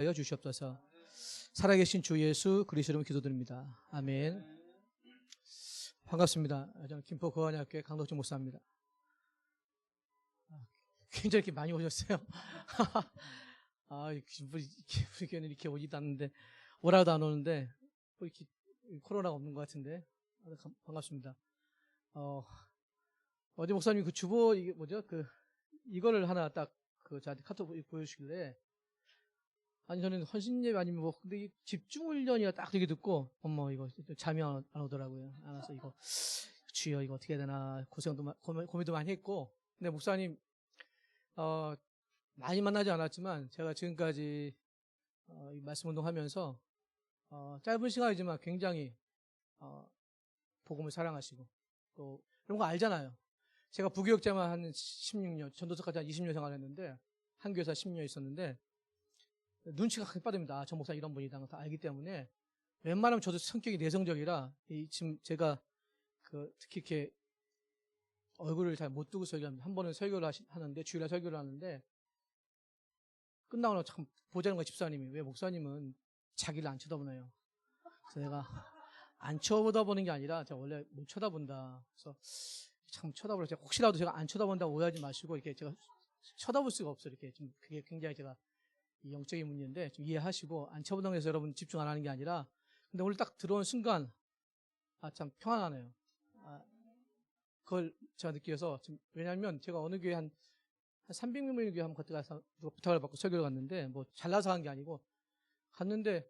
하여 주시옵소서. 살아계신 주 예수 그리스도 이름으로 기도드립니다. 아멘. 반갑습니다. 저는 김포 거안학교의 강덕준 목사입니다. 굉장히 이렇게 많이 오셨어요. 우리 교회는 이렇게 오지도 않는데, 오라도 안 오는데, 뭐 이렇게 코로나가 없는 것 같은데, 반갑습니다. 어제 목사님 그 주보, 이게 뭐죠? 이거를 하나 딱, 저한테 카톡 보여주시길래, 아니, 저는 헌신예배 아니면 뭐, 근데 이 집중훈련이야 딱 되게 듣고, 이거 잠이 안 오더라고요. 안 와서 이거, 주여, 이거 어떻게 해야 되나, 고민도 많이 했고, 근데 목사님, 많이 만나지 않았지만, 제가 지금까지, 이 말씀 운동하면서, 짧은 시간이지만 굉장히, 복음을 사랑하시고, 또, 이런 거 알잖아요. 제가 부교육자만 한 16년, 전도사까지 한 20년 생활했는데, 한 교회사 10년 있었는데, 눈치가 크게 빠릅니다. 저 목사 이런 분이다. 다 알기 때문에, 웬만하면 저도 성격이 내성적이라, 지금 제가, 특히 이렇게, 얼굴을 잘 못 두고 설교합니다. 한 번은 설교를 하는데, 주일날 설교를 하는데, 끝나고 나서 참 보자는 거예요, 집사님이. 왜 목사님은 자기를 안 쳐다보나요? 그래서 내가 안 쳐다보는 게 아니라, 제가 원래 못 쳐다본다. 그래서 참 쳐다보려고, 혹시라도 제가 안 쳐다본다고 오해하지 마시고, 이렇게 제가 쳐다볼 수가 없어요. 이렇게 좀, 그게 굉장히 제가 영적인 문제인데, 좀 이해하시고, 안 쳐다본다고 해서 여러분 집중 안 하는 게 아니라, 근데 오늘 딱 들어온 순간, 참 평안하네요. 그걸 제가 느껴서, 왜냐면 제가 어느 교회 한 300명 교회 한번 갔다 가서 누가 부탁을 받고 설교를 갔는데, 뭐 잘나서 간 게 아니고, 갔는데,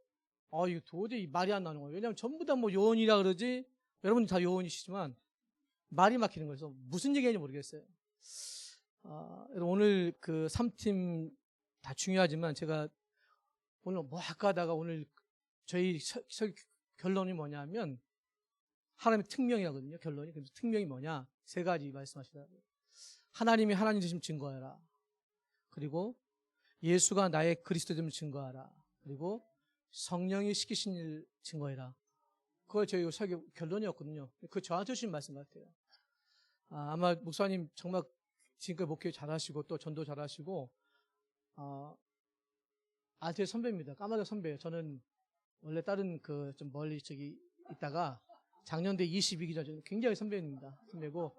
이거 도저히 말이 안 나오는 거예요. 왜냐면 전부 다 뭐 요원이라 그러지, 여러분이 다 요원이시지만, 말이 막히는 거예요. 그래서 무슨 얘기인지 모르겠어요. 오늘 3팀 다 중요하지만, 제가 오늘 뭐 할까 하다가 오늘 저희 결론이 뭐냐면, 하나님의 특명이라거든요, 결론이. 그래서 특명이 뭐냐? 3가지 말씀하시더라고요. 하나님이 하나님 되심을 증거하라. 그리고 예수가 나의 그리스도됨을 증거하라. 그리고 성령이 시키신 일 증거해라. 그걸 저희 설교 결론이었거든요. 그거 저한테 주신 말씀 같아요. 아마 목사님 정말 지금까지 목회 잘하시고 또 전도 잘하시고, 아lte 선배입니다. 까마귀 선배예요. 저는 원래 다른 좀 멀리 있다가 작년대 22기 전 굉장히 선배입니다. 선배고,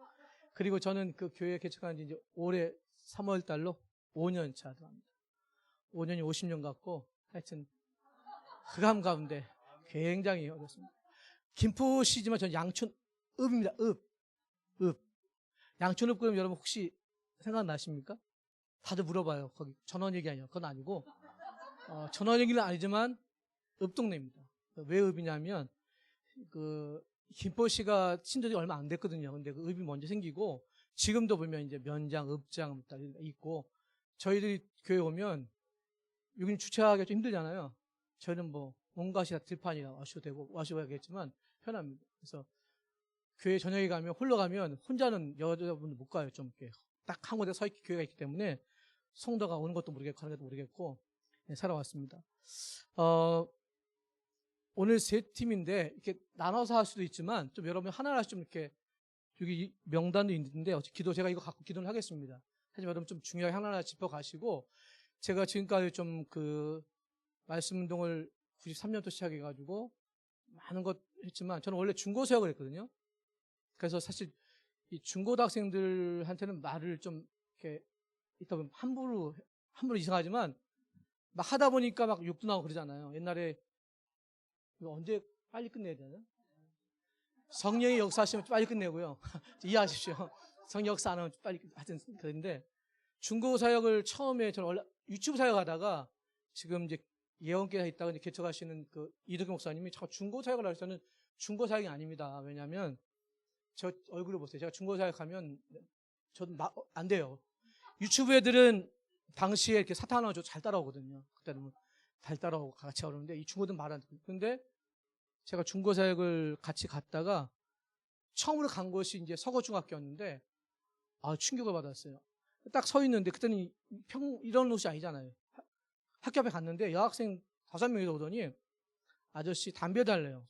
그리고 저는 그 교회 개척한 지 이제 올해 3월 달로 5년 차 들어갑니다. 5년이 50년 같고, 하여튼, 흑암 가운데 굉장히 어렵습니다. 김포시지만 전 양촌읍입니다. 읍. 양촌읍 그럼 여러분 혹시 생각나십니까? 다들 물어봐요. 거기 전원 얘기 아니에요. 그건 아니고, 전원 얘기는 아니지만, 읍동네입니다. 왜 읍이냐면, 김포시가 신도시 얼마 안 됐거든요. 근데 그 읍이 먼저 생기고, 지금도 보면 이제 면장, 읍장 있고, 저희들이 교회 오면, 여기는 주차하기가 좀 힘들잖아요. 저희는 뭐, 온갖이 다 들판이라 와셔야겠지만, 편합니다. 그래서, 교회 저녁에 가면, 홀로 가면, 혼자는 여자분들 못 가요. 좀 이렇게. 딱 한 곳에 교회가 있기 때문에, 성도가 오는 것도 모르겠고, 가는 것도 모르겠고, 네, 살아왔습니다. 오늘 3팀인데, 이렇게 나눠서 할 수도 있지만, 좀 여러분 하나하나씩 좀 이렇게, 여기 명단도 있는데, 제가 이거 갖고 기도를 하겠습니다. 하지만 여러분 좀 중요하게 하나하나 짚어가시고, 제가 지금까지 좀 말씀 운동을 93년부터 시작해가지고, 많은 것 했지만, 저는 원래 중고사역을 했거든요. 그래서 사실, 이 중고등학생들한테는 말을 좀, 이렇게, 있다 보면 함부로 이상하지만, 막 하다 보니까 막 욕도 나오고 그러잖아요. 옛날에, 이거 언제 빨리 끝내야 되나? 성령의 역사하시면 빨리 끝내고요. 이해하십시오. 성령 역사 안 하면 빨리, 하여튼, 그런데, 중고사역을 처음에 저는 원래 유튜브 사역하다가 지금 이제 예원교회에 있다가 이제 개척하시는 이덕기 목사님이 자꾸 중고사역을 하셔서 저는 중고사역이 아닙니다. 왜냐면, 저 얼굴을 보세요. 제가 중고사역하면 저도 안 돼요. 유튜브 애들은 당시에 이렇게 사탄 하나 잘 따라오거든요. 그때는 잘 따라오고 같이 오는데 이 중고든 말 안 듣고. 근데 제가 중고사역을 같이 갔다가 처음으로 간 곳이 이제 서거중학교였는데 충격을 받았어요. 딱 서 있는데 그때는 이런 옷이 아니잖아요. 학교 앞에 갔는데 여학생 5명이 오더니 아저씨 담배 달래요.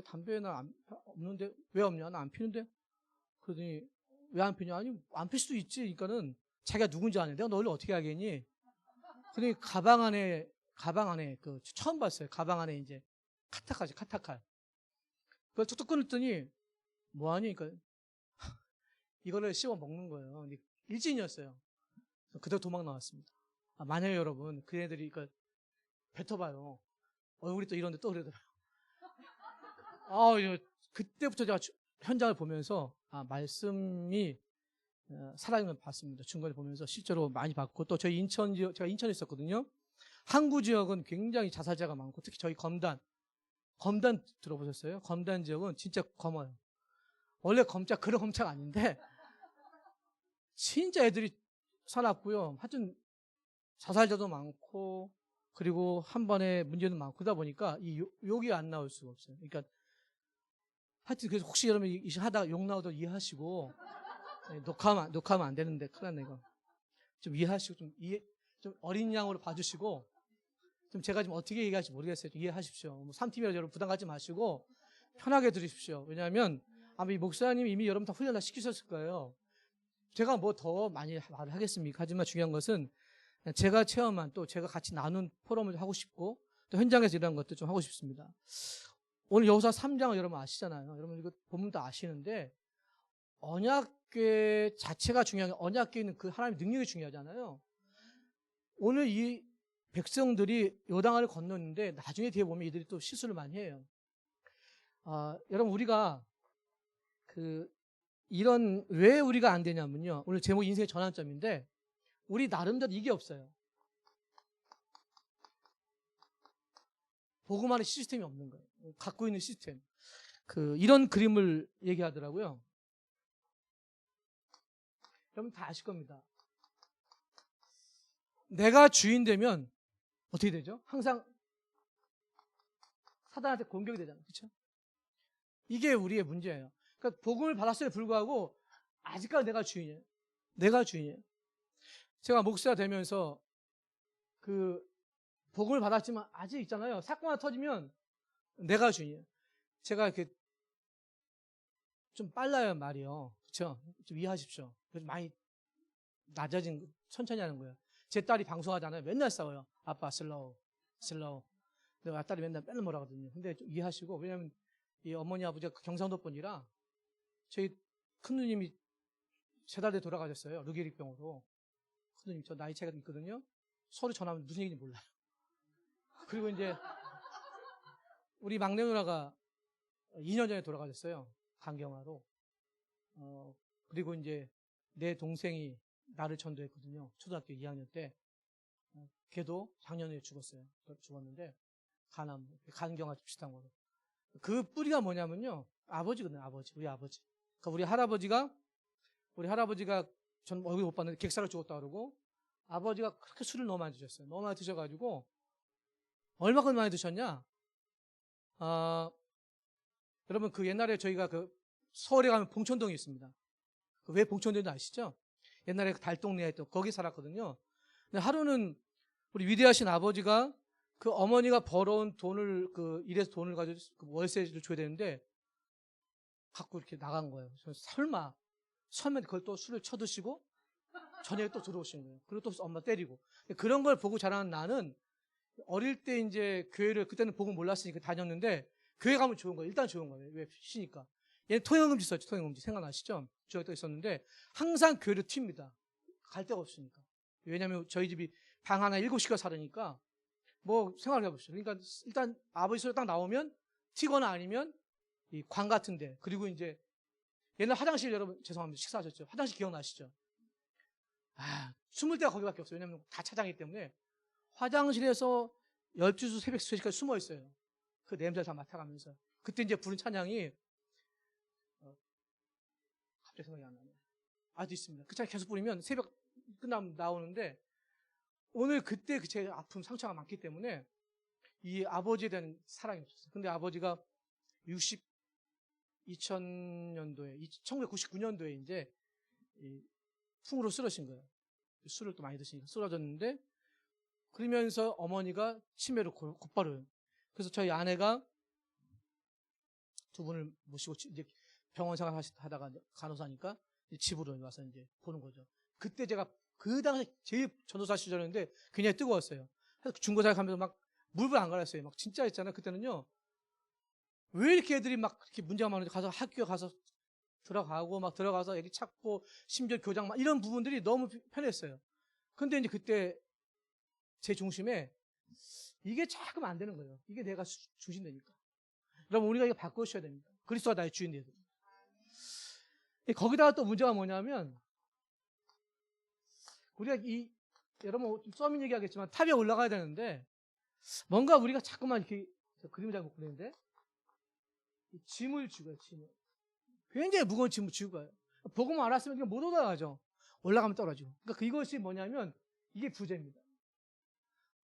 담배 나 없는데 왜 없냐? 나 안 피는데. 그러더니 왜 안 피냐? 아니 안 필 수도 있지. 그러니까는 자기가 누군지 아는데 내가 너를 어떻게 알겠니? 그러니 가방 안에 처음 봤어요. 가방 안에 이제 카타칼. 그걸 툭툭 끊었더니 뭐하니? 그러니까 이거를 씹어 먹는 거예요. 근데 일진이었어요. 그대로 도망 나왔습니다. 만약에 여러분 그 애들이 뱉어봐요. 얼굴이 또 이런데 또 그러더라고요. 그때부터 제가 현장을 보면서 말씀이 살아있는 걸 봤습니다. 중간에 보면서 실제로 많이 봤고, 또 저희 인천 지역, 제가 인천에 있었거든요. 항구 지역은 굉장히 자살자가 많고, 특히 저희 검단 들어보셨어요? 검단 지역은 진짜 검어요. 원래 그런 검차가 아닌데 진짜 애들이 살았고요. 하여튼 자살자도 많고, 그리고 한 번에 문제도 많고, 그러다 보니까 이 욕이 안 나올 수가 없어요. 그러니까 하여튼 그래서 혹시 여러분 하다가 욕 나오도 이해하시고, 녹화하면 안 되는데 큰일 났네 이거. 좀 이해하시고 좀 어린 양으로 봐주시고, 좀 제가 지금 어떻게 얘기할지 모르겠어요. 좀 이해하십시오. 3팀이라 여러분 부담 갖지 마시고 편하게 들으십시오. 왜냐하면 아마 이 목사님이 이미 여러분 다 훈련 다 시키셨을 거예요. 제가 뭐 더 많이 말을 하겠습니까? 하지만 중요한 것은 제가 체험한, 또 제가 같이 나눈 포럼을 하고 싶고, 또 현장에서 이런 것도 좀 하고 싶습니다. 오늘 여호수아 3장을 여러분 아시잖아요. 여러분 이거 보면 다 아시는데, 언약궤 자체가 중요한 게, 언약궤에 있는 그 하나님의 능력이 중요하잖아요. 오늘 이 백성들이 요단강을 건넜는데 나중에 뒤에 보면 이들이 또 실수를 많이 해요. 여러분 우리가 왜 우리가 안 되냐면요. 오늘 제목 인생의 전환점인데, 우리 나름대로 이게 없어요. 복음 안에 시스템이 없는 거예요. 갖고 있는 시스템. 이런 그림을 얘기하더라고요. 여러분 다 아실 겁니다. 내가 주인 되면 어떻게 되죠? 항상 사단한테 공격이 되잖아요. 그렇죠? 이게 우리의 문제예요. 그러니까 복음을 받았음에 불구하고 아직까지 내가 주인이에요. 내가 주인이에요. 제가 목사 되면서 복음을 받았지만 아직 있잖아요. 사건 하나 터지면 내가 주인이에요. 제가 이렇게 좀 빨라요, 말이요. 그렇죠? 좀 이해하십시오. 그래서 많이 천천히 하는 거예요. 제 딸이 방송하잖아요. 맨날 싸워요. 아빠 슬로우. 내가 딸이 맨날 뭐라 하거든요. 근데 좀 이해하시고, 왜냐면 이 어머니 아버지가 경상도 분이라 저희 큰 누님이 3달 뒤에 돌아가셨어요. 르게릭병으로. 큰 누님 저 나이 차이가 있거든요. 서로 전화하면 무슨 얘기인지 몰라요. 그리고 이제 우리 막내 누나가 2년 전에 돌아가셨어요. 간경화로. 그리고 이제 내 동생이 나를 전도했거든요. 초등학교 2학년 때. 걔도 작년에 죽었는데, 간경화 비슷한 거로. 그 뿌리가 뭐냐면요. 아버지거든요, 아버지. 우리 아버지. 그러니까 우리 할아버지가 전 얼굴 못 봤는데 객사를 죽었다 그러고, 아버지가 그렇게 술을 너무 많이 드셨어요. 너무 많이 드셔가지고, 얼마큼 많이 드셨냐? 여러분 옛날에 저희가 서울에 가면 봉천동이 있습니다. 왜 봉천동인지 아시죠? 옛날에 달동네에 있던 거기 살았거든요. 근데 하루는 우리 위대하신 아버지가 어머니가 벌어온 돈을 일해서 돈을 가지고 월세를 줘야 되는데 갖고 이렇게 나간 거예요. 설마 그걸 또 술을 쳐드시고 저녁에 또 들어오시는 거예요. 그리고 또 엄마 때리고. 그런 걸 보고 자라는 나는 어릴 때 이제 교회를, 그때는 복음 몰랐으니까 다녔는데, 교회 가면 좋은 거예요. 일단 좋은 거예요. 왜? 쉬니까. 얘는 통영금지 있었죠. 통영금지. 생각나시죠? 주역도 있었는데 항상 교회를 튑니다. 갈 데가 없으니까. 왜냐면 저희 집이 방 하나 7식구가 살으니까 뭐 생각을 해보시죠. 그러니까 일단 아버지 소리 딱 나오면 튀거나 아니면 이 관 같은데, 그리고 이제 옛날 화장실, 여러분 죄송합니다. 식사하셨죠? 화장실 기억나시죠? 숨을 데가 거기밖에 없어요. 왜냐면 다 차장이기 때문에 화장실에서 12시 새벽 3시까지 숨어 있어요. 그 냄새를 다 맡아가면서. 그때 이제 부른 찬양이 갑자기 생각이 안 나네요. 아주 있습니다. 그 찬양 계속 부르면 새벽 끝나면 나오는데, 오늘 그때 제 아픔, 상처가 많기 때문에 이 아버지에 대한 사랑이 없었어요. 근데 아버지가 2000년도에 1999년도에 이제 풍으로 쓰러진 거예요. 술을 또 많이 드시니까 쓰러졌는데, 그러면서 어머니가 치매로 곧바로. 그래서 저희 아내가 두 분을 모시고 이제 병원 생활 하다가 간호사니까 집으로 와서 이제 보는 거죠. 그때 제가 그 당시 제일 전도사 시절이었는데 굉장히 뜨거웠어요. 그래서 중고사회 가면서 막 물불 안 갈았어요. 막 진짜 했잖아요. 그때는요. 왜 이렇게 애들이 막 그렇게 문제가 많은지 가서 학교 가서 들어가고 막 들어가서 애기 찾고 심지어 교장 막 이런 부분들이 너무 편했어요. 근데 이제 그때 제 중심에 이게 자금 안 되는 거예요. 이게 내가 중심되니까. 그럼 우리가 이거 바꾸셔야 됩니다. 그리스도가 나의 주인 되야 됩니다. 거기다가 또 문제가 뭐냐면 우리가 여러분 써민 얘기하겠지만 탑에 올라가야 되는데 뭔가 우리가 자꾸만 이렇게 그림을 잘 못 그리는데 짐을 지고요. 짐을. 굉장히 무거운 짐을 지고 가요. 복음을 알았으면 그냥 못 올라가죠. 올라가면 떨어지고. 그러니까 이것이 뭐냐면 이게 부재입니다.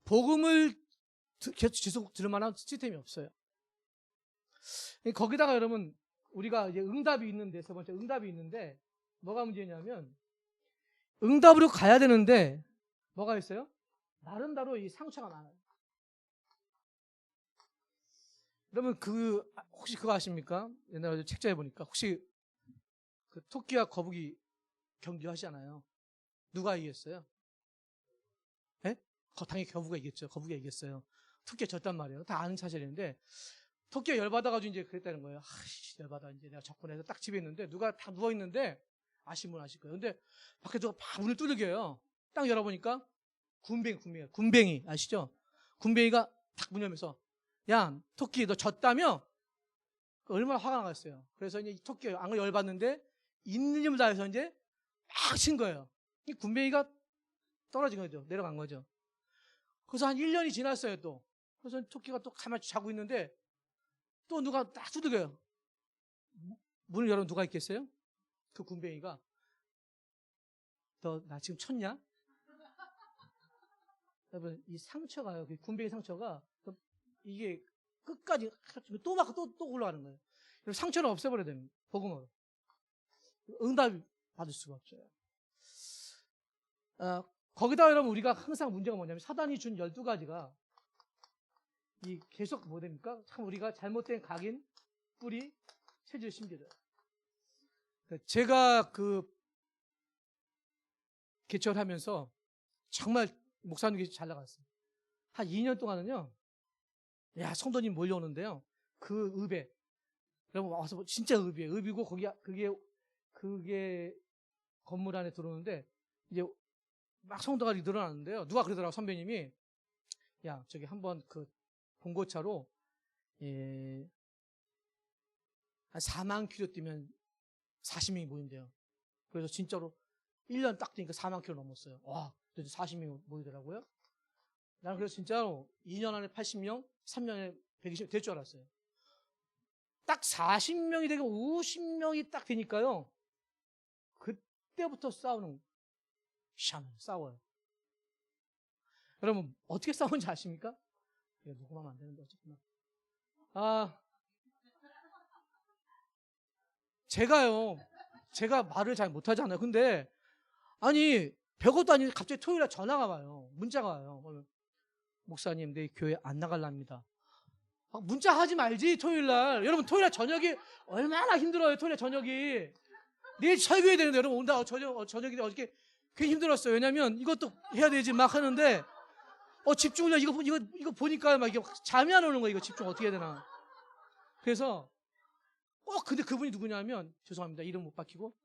복음을 계속 들을 만한 시스템이 없어요. 거기다가 여러분 우리가 이제 응답이 있는데 세 번째 응답이 있는데 뭐가 문제냐면 응답으로 가야 되는데 뭐가 있어요? 나름대로 이 상처가 많아요. 여러분 혹시 그거 아십니까? 옛날에 책자에 보니까 혹시 그 토끼와 거북이 경기 하시잖아요. 누가 이겼어요? 예? 당연히 거북이가 이겼죠. 거북이가 이겼어요. 토끼가 졌단 말이에요. 다 아는 사실인데 토끼가 열받아가지고 이제 그랬다는 거예요. 열받아. 이제 내가 접근해서 딱 집에 있는데 누가 다 누워있는데 아신 분 아실 거예요. 근데 밖에 누가 막 문을 두들겨요. 딱 열어보니까 군뱅이 아시죠? 군뱅이가 딱 문 열면서 야 토끼 너 졌다며? 얼마나 화가 나겠어요. 그래서 이제 토끼가 안을 열받는데 있는 힘을 다해서 이제 막 친 거예요. 이 군뱅이가 떨어진 거죠. 내려간 거죠. 그래서 한 1년이 지났어요 또. 그래서 토끼가 또 가만히 자고 있는데 또 누가 딱 두들겨요. 문을 열어 누가 있겠어요? 그 군뱅이가 너 나 지금 쳤냐? 여러분 이 상처가요. 그 군뱅이 상처가 이게 끝까지 또 막 또 올라가는 거예요. 상처를 없애버려야 됩니다. 복음으로. 응답 받을 수가 없어요. 거기다 여러분 우리가 항상 문제가 뭐냐면 사단이 준 12가지가 계속 뭐 됩니까? 참 우리가 잘못된 각인, 뿌리, 체질, 심기들. 제가 개척을 하면서 정말 목사님이 잘 나갔어요. 한 2년 동안은요, 성도님 몰려오는데요. 그 읍에, 여러분 와서 진짜 읍이에요. 읍이고 그게 건물 안에 들어오는데, 이제 막 성도가 늘어나는데요. 누가 그러더라고, 선배님이. 야, 저기 한번 봉고차로, 한 4만 킬로 뛰면 40명이 모인대요. 그래서 진짜로 1년 딱 뛰니까 4만 킬로 넘었어요. 와, 40명이 모이더라고요. 나는 그래서 진짜로 2년 안에 80명, 3년에 120명 될 줄 알았어요. 딱 40명이 되고 50명이 딱 되니까요. 그때부터 싸워요. 여러분, 어떻게 싸우는지 아십니까? 이거 녹음하면 안 되는데, 어쨌구나. 제가 말을 잘 못하잖아요. 근데, 아니, 별것도 아닌데 갑자기 토요일에 전화가 와요. 문자가 와요. 목사님, 내일 교회 안 나갈랍니다. 문자 하지 말지, 토요일날. 여러분, 토요일날 저녁이 얼마나 힘들어요, 토요일날 저녁이. 내일 설교해야 되는데, 여러분, 온다, 저녁인데 어저께 괜히 힘들었어요. 왜냐면 이것도 해야 되지, 막 하는데, 집중을, 이거 보니까 막 이게 잠이 안 오는 거예요, 이거 집중 어떻게 해야 되나. 그래서, 근데 그분이 누구냐면, 죄송합니다. 이름 못 밝히고,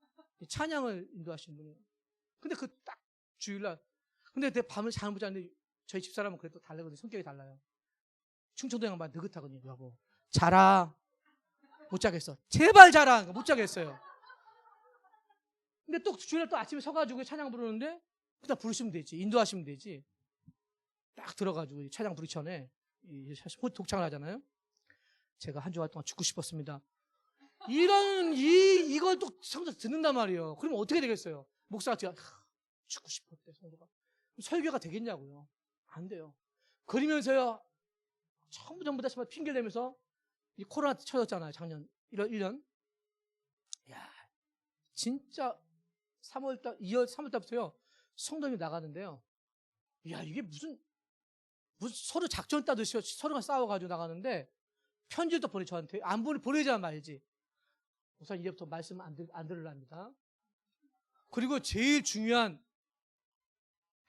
찬양을 인도하시는 분이에요. 근데 딱 주일날. 근데 내 밤을 잠을 못 자는데, 저희 집사람은 그래도 달라거든요. 성격이 달라요. 충청도 양반 느긋하거든요. 여보, 자라. 못 자겠어. 제발 자라. 못 자겠어요. 근데 또 주일날 또 아침에 서가지고 찬양 부르는데, 그냥 부르시면 되지. 인도하시면 되지. 딱 들어가지고 찬양 부르기 전에 독창을 하잖아요. 제가 한 주간 동안 죽고 싶었습니다. 이걸 또 성도 듣는단 말이에요. 그러면 어떻게 되겠어요? 목사가 죽고 싶었대, 성도가. 설교가 되겠냐고요. 안 돼요. 그러면서요, 전부 다 핑계를 대면서 이 코로나 쳐졌잖아요. 작년 1년. 야, 진짜 3월달부터요. 성도님이 나가는데요. 야, 이게 무슨 서로 작전 따듯이 서로가 싸워가지고 나가는데 편지도 보내 저한테. 안 보내자면 말지. 우선 이제부터 말씀 안 들으랍니다. 그리고 제일 중요한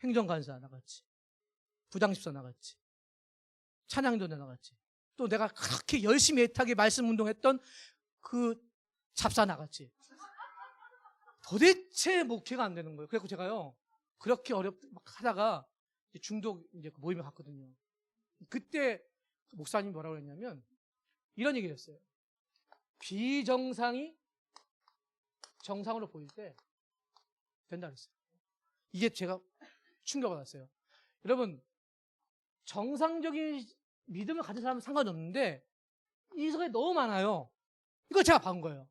행정간사 나갔지. 부장집사 나갔지. 찬양전에 나갔지. 또 내가 그렇게 열심히 애타게 말씀 운동했던 그 잡사 나갔지. 도대체 목회가 안 되는 거예요. 그래서 제가요, 그렇게 막 하다가 중독 이제 모임에 갔거든요. 그때 목사님이 뭐라고 했냐면 이런 얘기를 했어요. 비정상이 정상으로 보일 때 된다 그랬어요. 이게 제가 충격을 받았어요. 여러분, 정상적인 믿음을 가진 사람은 상관없는데 이 속에 너무 많아요. 이거 제가 봐온 거예요.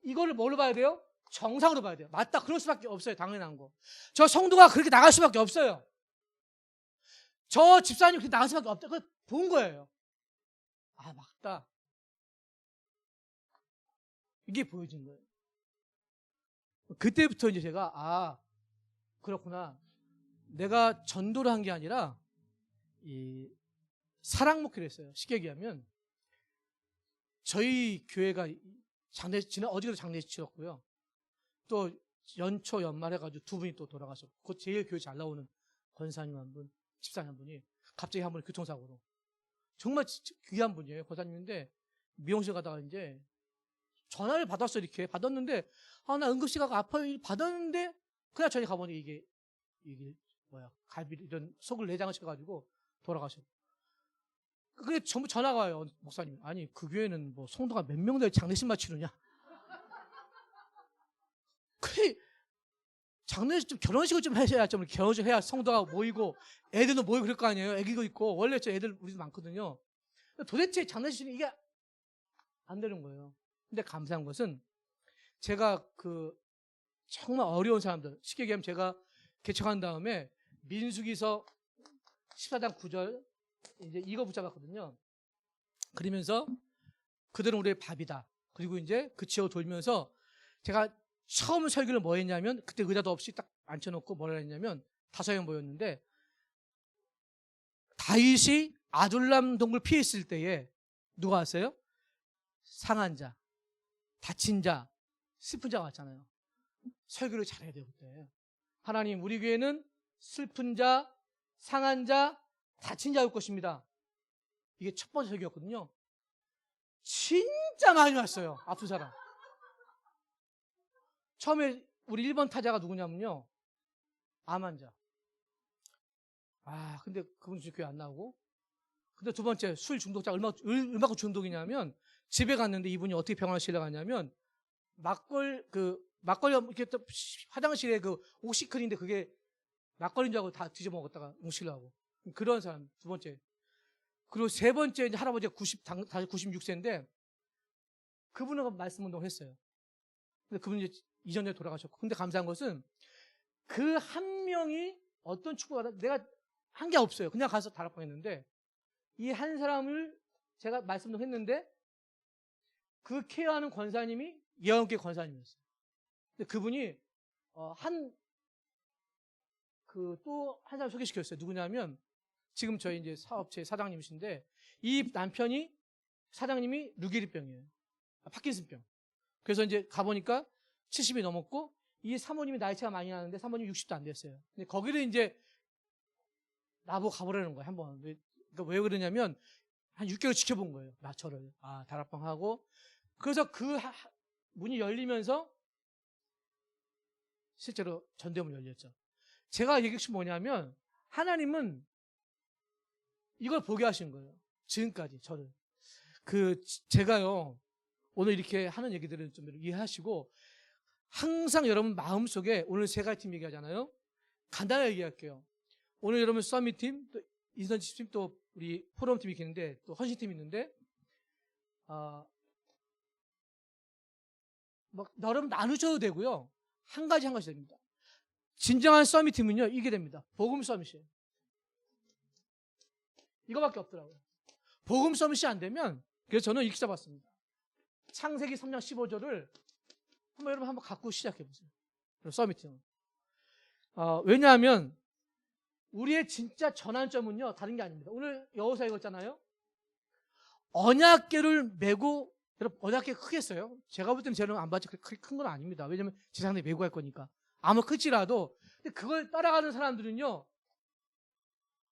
이거를 뭘로 봐야 돼요? 정상으로 봐야 돼요. 맞다, 그럴 수밖에 없어요. 당연한 거. 저 성도가 그렇게 나갈 수밖에 없어요. 저 집사님 그렇게 나갈 수밖에 없다. 그걸 본 거예요. 아, 맞다. 이게 보여진 거예요. 그때부터 이제 제가, 아, 그렇구나. 내가 전도를 한 게 아니라 이 사랑 목회를 했어요. 쉽게 얘기하면 저희 교회가 어제도 장례식 치렀고요. 또 연초 연말 해가지고 두 분이 또 돌아가셨고, 그 제일 교회 잘 나오는 권사님 한 분, 집사님 한 분이 갑자기 한 번 교통사고로, 정말 귀한 분이에요. 권사님인데 미용실 가다가 이제 전화를 받았어요. 이렇게 받았는데, 아, 나 응급실 가고 아파요. 받았는데 그냥 저희 가보니 이게 갈비 이런 속을 내장을 시켜가지고 돌아가셨고. 그게 전부 전화가 와요. 목사님, 아니 그 교회는 뭐 성도가 몇 명 될 장례식만 치르냐? 그래, 장례식 좀 결혼식을 좀 하셔야, 좀 결혼식 해야 성도가 모이고 애들도 모이고 그럴 거 아니에요. 애기도 있고 원래 저 애들 우리도 많거든요. 도대체 장례식이 이게 안 되는 거예요. 근데 감사한 것은 제가 그 정말 어려운 사람들, 쉽게 얘기하면 제가 개척한 다음에 민수기서 14장 9절 이제 이거 붙잡았거든요. 그러면서 그들은 우리의 밥이다. 그리고 이제 그 지역 돌면서 제가 처음 설교를 뭐 했냐면, 그때 의자도 없이 딱 앉혀놓고 뭐라 했냐면 5명 모였는데, 다윗이 아둘람 동굴 피해 있을 때에 누가 왔어요? 상한 자, 다친 자, 슬픈 자가 왔잖아요. 설교를 잘해야 돼요. 그때 하나님, 우리 교회는 슬픈 자, 상한 자, 다친 자일 것입니다. 이게 첫 번째 설교였거든요. 진짜 많이 왔어요. 아픈 사람. 처음에 우리 1번 타자가 누구냐면요, 암 환자. 아, 근데 그분 교회 안 나오고. 근데 두 번째, 술 중독자. 얼마큼 중독이냐면, 집에 갔는데 이분이 어떻게 병원에 실려갔냐면, 막걸리 이렇게 또 화장실에 그 옥시클인데 그게 막걸리인 줄 알고 다 뒤져 먹었다가 옥시려고. 그런 사람 두 번째. 그리고 세 번째, 이제 할아버지가 96세인데 그분은 말씀 운동을 했어요. 근데 그분이 이제 이전에 돌아가셨고. 근데 감사한 것은 그 한 명이 어떤 축복을 내가 한 게 없어요. 그냥 가서 다락방 했는데, 이 한 사람을 제가 말씀 운동 했는데 그 케어하는 권사님이 예언교회 권사님이었어요. 근데 그분이 또 한 사람 소개시켰어요. 누구냐면 지금 저희 이제 사업체 사장님이신데, 이 남편이 사장님이 루게리병이에요. 파킨슨병. 그래서 이제 가보니까 70이 넘었고, 이 사모님이 나이차가 많이 나는데 사모님이 60도 안 됐어요. 근데 거기를 이제 나보고 가보라는 거예요. 한번. 그러니까 왜 그러냐면 한 6개월 지켜본 거예요. 저를. 아, 다락방 하고. 그래서 그 문이 열리면서 실제로 전대문이 열렸죠. 제가 얘기한 것이 뭐냐면, 하나님은 이걸 보게 하신 거예요. 지금까지 저를. 제가요, 오늘 이렇게 하는 얘기들을 좀 이해하시고, 항상 여러분 마음속에, 오늘 세 가지 팀 얘기하잖아요. 간단하게 얘기할게요. 오늘 여러분 서밋팀, 또 인턴십팀, 또 우리 포럼팀이 있는데, 또 헌신팀이 있는데, 여러분 나누셔도 되고요. 한 가지 됩니다. 진정한 서밋팀은요, 이게 됩니다. 복음 서밋이에요. 이거밖에 없더라고요. 복음 서밋이 안 되면, 그래서 저는 이렇게 잡았습니다. 창세기 3장 15절을 여러분 한번 갖고 시작해보세요. 서밋팀은. 왜냐하면 우리의 진짜 전환점은요, 다른 게 아닙니다. 오늘 여호수아 읽었잖아요. 언약궤를 메고, 여러분 언약궤 크겠어요? 제가 볼 때는 쟤는 안 봤지, 그렇게 큰 건 아닙니다. 왜냐면 지상에 메고 갈 거니까. 아무 크지라도 근데 그걸 따라가는 사람들은요,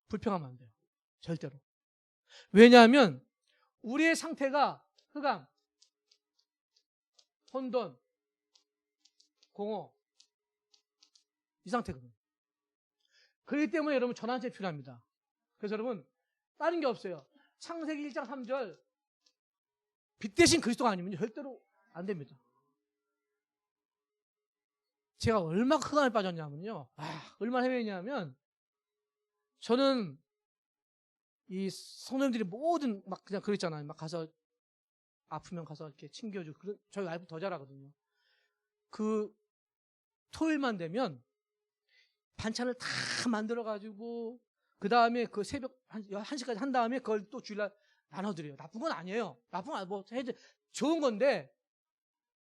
불평하면 안 돼요. 절대로. 왜냐하면 우리의 상태가 흑암, 혼돈, 공허 이 상태거든요. 그렇기 때문에 여러분 전환점이 필요합니다. 그래서 여러분 다른 게 없어요. 창세기 1장 3절 빛 대신 그리스도가 아니면 절대로 안 됩니다. 제가 얼마나 흑암에 빠졌냐면요. 얼마나 헤매냐면 저는 이 성도님들이 모든 막 그냥 그랬잖아요. 막 가서 아프면 가서 이렇게 챙겨주고 저희 와이프 더 잘하거든요. 그 토요일만 되면 반찬을 다 만들어가지고 그 다음에 그 새벽 1시까지 한 다음에 그걸 또 주일날 나눠드려요. 나쁜 건 아니에요. 나쁜 건 뭐 좋은 건데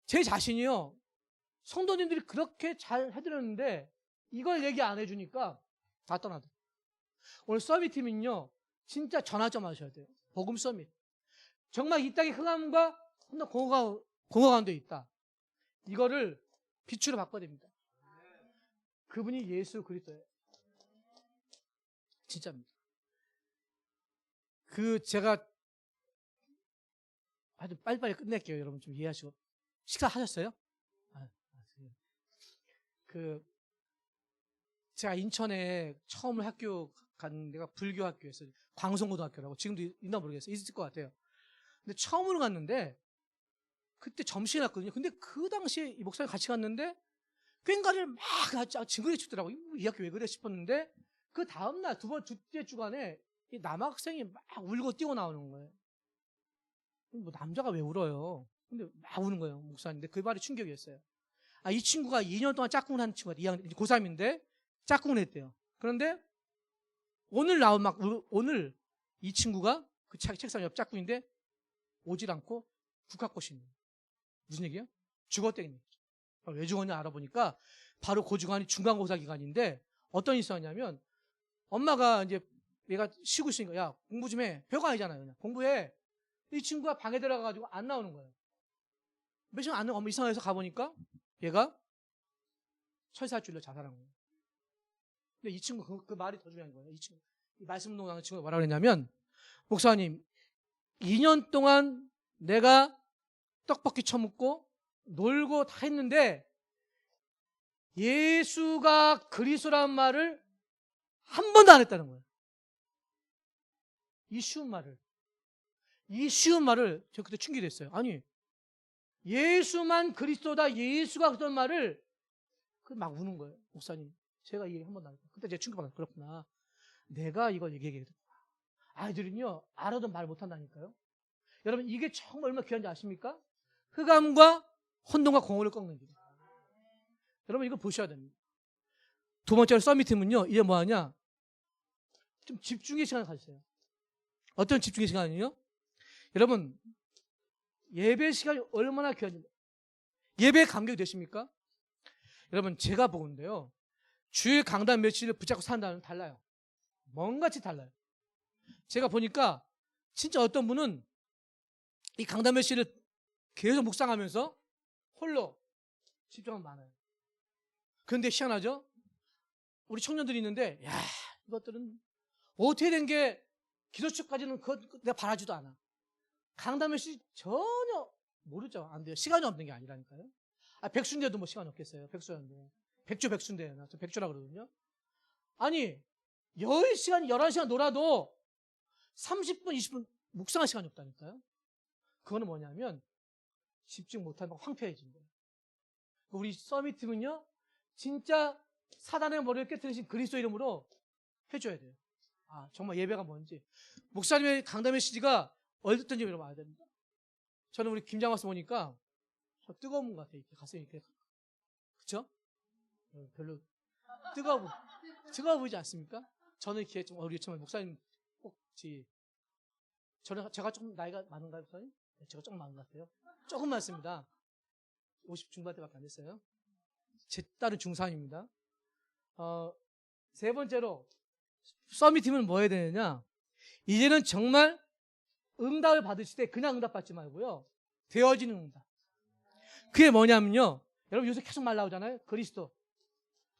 제 자신이요. 성도님들이 그렇게 잘 해드렸는데 이걸 얘기 안 해주니까 다 떠나더라고요. 오늘 서밋팀은요. 진짜 전화점 하셔야 돼요. 복음 서밋. 정말 이 땅에 흑암과 공허가운데 있다. 이거를 빛으로 바꿔야 됩니다. 그분이 예수 그리스도예요. 진짜입니다. 제가 아주 빨리빨리 끝낼게요. 여러분 좀 이해하시고. 식사하셨어요? 제가 인천에 처음 학교 간 데가 불교 학교였어요. 광성고등학교라고. 지금도 있나 모르겠어요. 있을 것 같아요. 근데 처음으로 갔는데 그때 점심이 났거든요. 근데 그 당시에 이 목사님 같이 갔는데 꽹과리를 막 징그레 추더라고요. 이 학교 왜 그래 싶었는데 그 다음날 두째 주간에 이 남학생이 막 울고 뛰어 나오는 거예요. 뭐 남자가 왜 울어요? 근데 막 우는 거예요. 목사님. 근데 그 말이 충격이었어요. 이 친구가 2년 동안 짝꿍을 한 친구가 2학년, 고3인데 짝꿍을 했대요. 그런데 오늘 이 친구가 그 책상 옆 짝꿍인데 오질 않고 국학고시인 거예요. 무슨 얘기예요? 죽었대요. 왜 죽었냐 알아보니까 바로 그 주간이 중간고사 기간인데 어떤 일이 있었냐면 엄마가 이제 얘가 쉬고 있으니까 야 공부 좀 해. 별거 아니잖아요. 그냥 공부해. 이 친구가 방에 들어가가지고 안 나오는 거예요. 몇 시간 안 나오고 엄마 이상해서 가보니까 얘가 철사줄로 자살한 거예요. 근데 이 친구 그 말이 더 중요한 거예요. 이 말씀 운동하는 친구가 뭐라고 그랬냐면 목사님 2년 동안 내가 떡볶이 처먹고 놀고 다 했는데 예수가 그리스도란 말을 한 번도 안 했다는 거예요. 이 쉬운 말을 제가 그때 충격이 됐어요. 아니 예수만 그리스도다. 예수가 그런 말을 막 우는 거예요. 목사님 제가 이 얘기 한 번도 안 했어요. 그때 제가 충격받았어요. 그렇구나. 내가 이걸 얘기했구나. 아이들은요 알아도 말 못한다니까요. 여러분 이게 정말 얼마나 귀한지 아십니까? 흑암과 혼돈과 공허를 꺾는 길. 여러분 이거 보셔야 됩니다. 두 번째로 서밋팀은요 이제 뭐하냐 좀 집중의 시간을 가지세요. 어떤 집중의 시간이요? 여러분 예배 시간이 얼마나 귀한지 예배에 감격이 되십니까? 여러분 제가 보건데요 주일 강단 며칠을 붙잡고 산다는 달라요. 뭔가같이 달라요. 제가 보니까 진짜 어떤 분은 이 강단 며칠을 계속 묵상하면서 홀로 집중하면 많아요. 그런데 희한하죠? 우리 청년들이 있는데 야 이것들은 어떻게 된 게 기도처까지는 내가 바라지도 않아. 강단 며칠 전혀 모르죠. 안 돼요. 시간이 없는 게 아니라니까요. 백수인데도 뭐 시간이 없겠어요. 백수인데. 백주인데요. 저 백주라 그러거든요. 아니 10시간 11시간 놀아도 30분 20분 묵상할 시간이 없다니까요. 그거는 뭐냐면 집중 못하면 황폐해진 거예요. 우리 서밋팀은요 진짜 사단의 머리를 깨트리신 그리스도 이름으로 해줘야 돼요. 정말 예배가 뭔지. 목사님의 강단 메시지가 어디든지 여러분 와야 됩니다. 저는 우리 김장 와서 보니까 저 뜨거운 것 같아요. 가슴이 이렇게. 그쵸? 별로 뜨거워 보이지 않습니까? 저는 이렇게 좀 어리지만 목사님 제가 조금 나이가 많은가요, 목사님? 네, 제가 조금 많은 것 같아요. 조금 많습니다. 50 중반대밖에 안 됐어요. 제 딸은 중3입니다. 세 번째로 서밋팀은 뭐 해야 되느냐? 이제는 정말 응답을 받으실 때 그냥 응답받지 말고요. 되어지는 응답. 그게 뭐냐면요. 여러분 요새 계속 말 나오잖아요. 그리스도.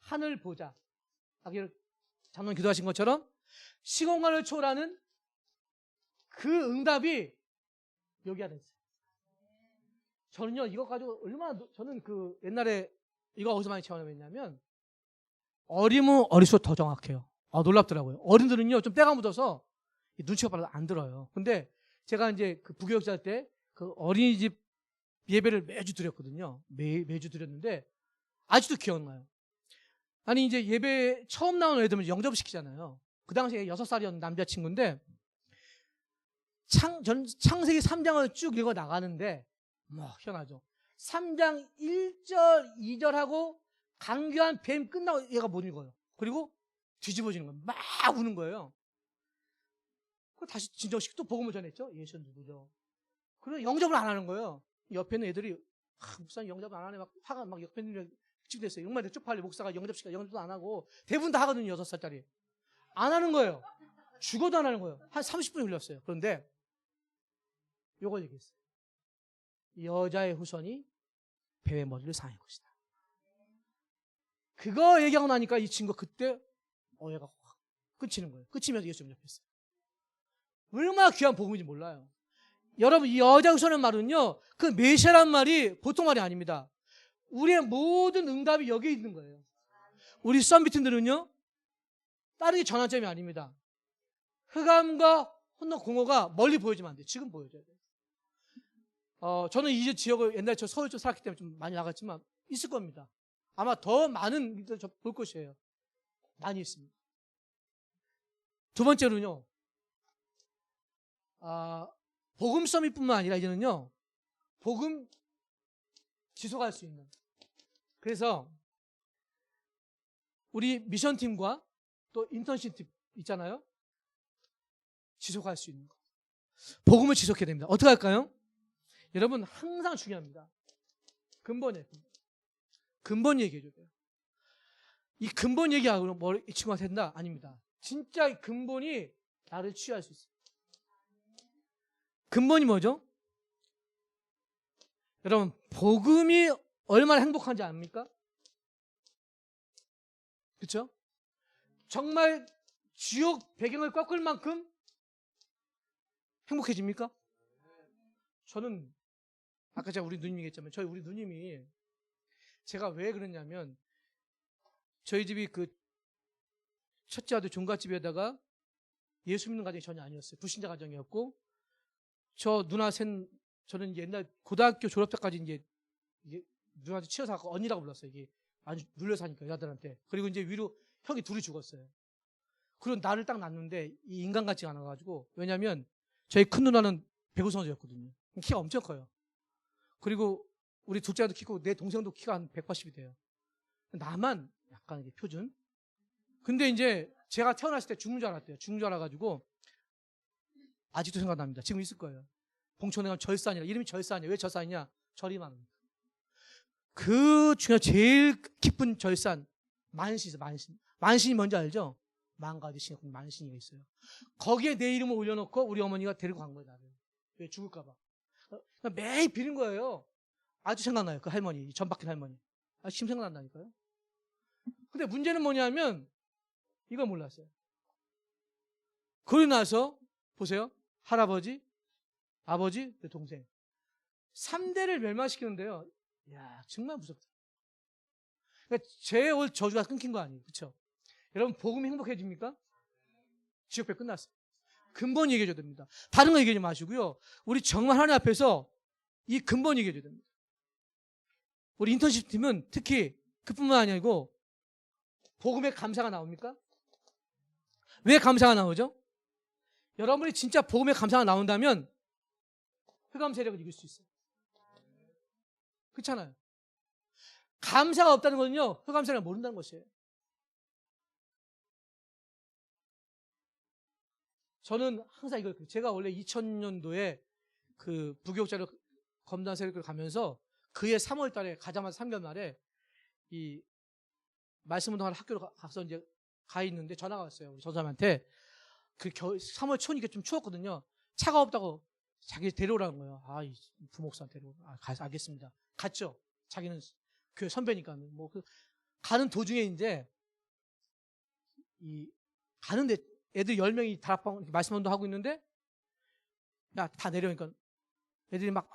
하늘 보자. 아까 장로님 기도하신 것처럼 시공간을 초월하는 그 응답이 여기 안에 있어요. 저는요, 이거 가지고 저는 옛날에 이거 어디서 많이 체험했냐면, 어리면 어릴수록 더 정확해요. 놀랍더라고요. 어른들은요, 좀 때가 묻어서 눈치가 빨라서 안 들어요. 근데 제가 이제 그 부교육자 때 그 어린이집 예배를 매주 드렸거든요. 매주 드렸는데, 아직도 기억나요. 아니, 이제 예배 처음 나오는 애들은 영접을 시키잖아요. 그 당시에 6살이었는 남자친구인데, 창세기 3장을 쭉 읽어 나가는데, 희한하죠. 3장 1절, 2절 하고, 강교한 뱀 끝나고 얘가 못 읽어요. 그리고 뒤집어지는 거예요. 막 우는 거예요. 다시 진정시키고 또 복음을 전했죠. 예수는 누구죠? 그래서 영접을 안 하는 거예요. 옆에 있는 애들이, 목사님 영접 안 하네. 막 화가 막 옆에 있는 애들이 됐어요. 정말 쪽팔리 목사가 영접도 안 하고, 대부분 다 하거든요. 6살짜리. 안 하는 거예요. 죽어도 안 하는 거예요. 한 30분이 흘렸어요. 그런데, 요걸 얘기했어요. 여자의 후손이 뱀의 머리를 상할 것이다. 그거 얘기하고 나니까 이 친구가 그때, 얘가 확 끊치는 거예요. 끊치면서 예수 영접했어요. 얼마나 귀한 복음인지 몰라요. 여러분, 이 여자 후손의 말은요, 그 메시아란 말이 보통 말이 아닙니다. 우리의 모든 응답이 여기 있는 거예요. 우리 썸미팅들은요, 다른 게 전환점이 아닙니다. 흑암과 혼돈 공허가 멀리 보여지면 안 돼요. 지금 보여줘야 돼요. 저는 이 지역을 옛날에 저 서울 쪽 살았기 때문에 좀 많이 나갔지만 있을 겁니다. 아마 더 많은 일들 볼 것이에요. 많이 있습니다. 두 번째로는요, 복음 서밋뿐만 아니라 이제는요, 복음 지속할 수 있는. 그래서 우리 미션팀과 또 인턴십팀 있잖아요. 지속할 수 있는 거. 복음을 지속해야 됩니다. 어떻게 할까요? 여러분, 항상 중요합니다. 근본이에요. 근본 얘기해줘야 돼요. 이 근본 얘기하고 이 친구가 된다? 아닙니다. 진짜 이 근본이 나를 치유할 수 있어요. 근본이 뭐죠? 여러분, 복음이 얼마나 행복한지 압니까? 그렇죠? 정말 지옥 배경을 꺾을 만큼 행복해집니까? 저는 아까 제가 우리 누님 얘기했지만 우리 누님이 제가 왜 그러냐면 저희 집이 그 첫째 아들 종갓집에다가 예수 믿는 가정이 전혀 아니었어요. 불신자 가정이었고 저 누나 저는 옛날 고등학교 졸업 때까지 이제 누나한테 치여서 언니라고 불렀어요. 이게 아주 눌려 사니까 여자들한테. 그리고 이제 위로 형이 둘이 죽었어요. 그리고 나를 딱 낳는데 이 인간 같지가 않아가지고 왜냐면 저희 큰 누나는 배구 선수였거든요. 키가 엄청 커요. 그리고 우리 둘째 아도 키고 내 동생도 키가 한 180이 돼요. 나만 약간 이게 표준. 근데 이제 제가 태어났을 때 죽는 줄 알았대요. 죽는 줄 알아가지고 아직도 생각납니다. 지금 있을 거예요. 봉천에 가면 절산이라 이름이 절산이에요. 왜 절산이냐? 절이 많으니까. 그 중에 제일 깊은 절산 만신이죠. 만신이 뭔지 알죠? 만 가지 신이 만신이가 있어요. 거기에 내 이름을 올려놓고 우리 어머니가 데리고 간 거예요. 나를. 왜 죽을까 봐. 매일 비는 거예요. 아주 생각나요. 그 할머니, 전 박힌 할머니. 지금 생각난다니까요. 근데 문제는 뭐냐면 이걸 몰랐어요. 그러고 나서 보세요. 할아버지, 아버지, 내 동생. 3대를 멸망시키는데요. 이야, 정말 무섭다. 그러니까 제 올 저주가 끊긴 거 아니에요. 그렇죠? 여러분 복음이 행복해집니까? 지옥배 끝났어요. 근본 얘기해줘야 됩니다. 다른 거 얘기하지 마시고요. 우리 정말 하나님 앞에서 이 근본 얘기해줘야 됩니다. 우리 인턴십 팀은 특히 그뿐만 아니고 복음에 감사가 나옵니까? 왜 감사가 나오죠? 여러분이 진짜 복음에 감사가 나온다면 흑암 세력을 이길 수 있어요. 그렇잖아요. 감사가 없다는 거는요, 흑암 세력을 모른다는 것이에요. 저는 항상 이걸, 제가 원래 2000년도에 그 부교육자를 검단 세력을 가면서 그해 3월 달에 가자마자 3개월 말에 이 말씀 운동하는 학교로 가서 이제 가 있는데 전화가 왔어요. 우리 전사님한테. 3월 초니까 좀 추웠거든요. 차가 없다고 자기 데려오라는 거예요. 이 부목사 데려오라. 알겠습니다. 갔죠. 자기는 교회 선배니까. 가는 도중에 이제 가는데 애들 10명이 다락방 말씀도 하고 있는데 야, 다 내려오니까 애들이 막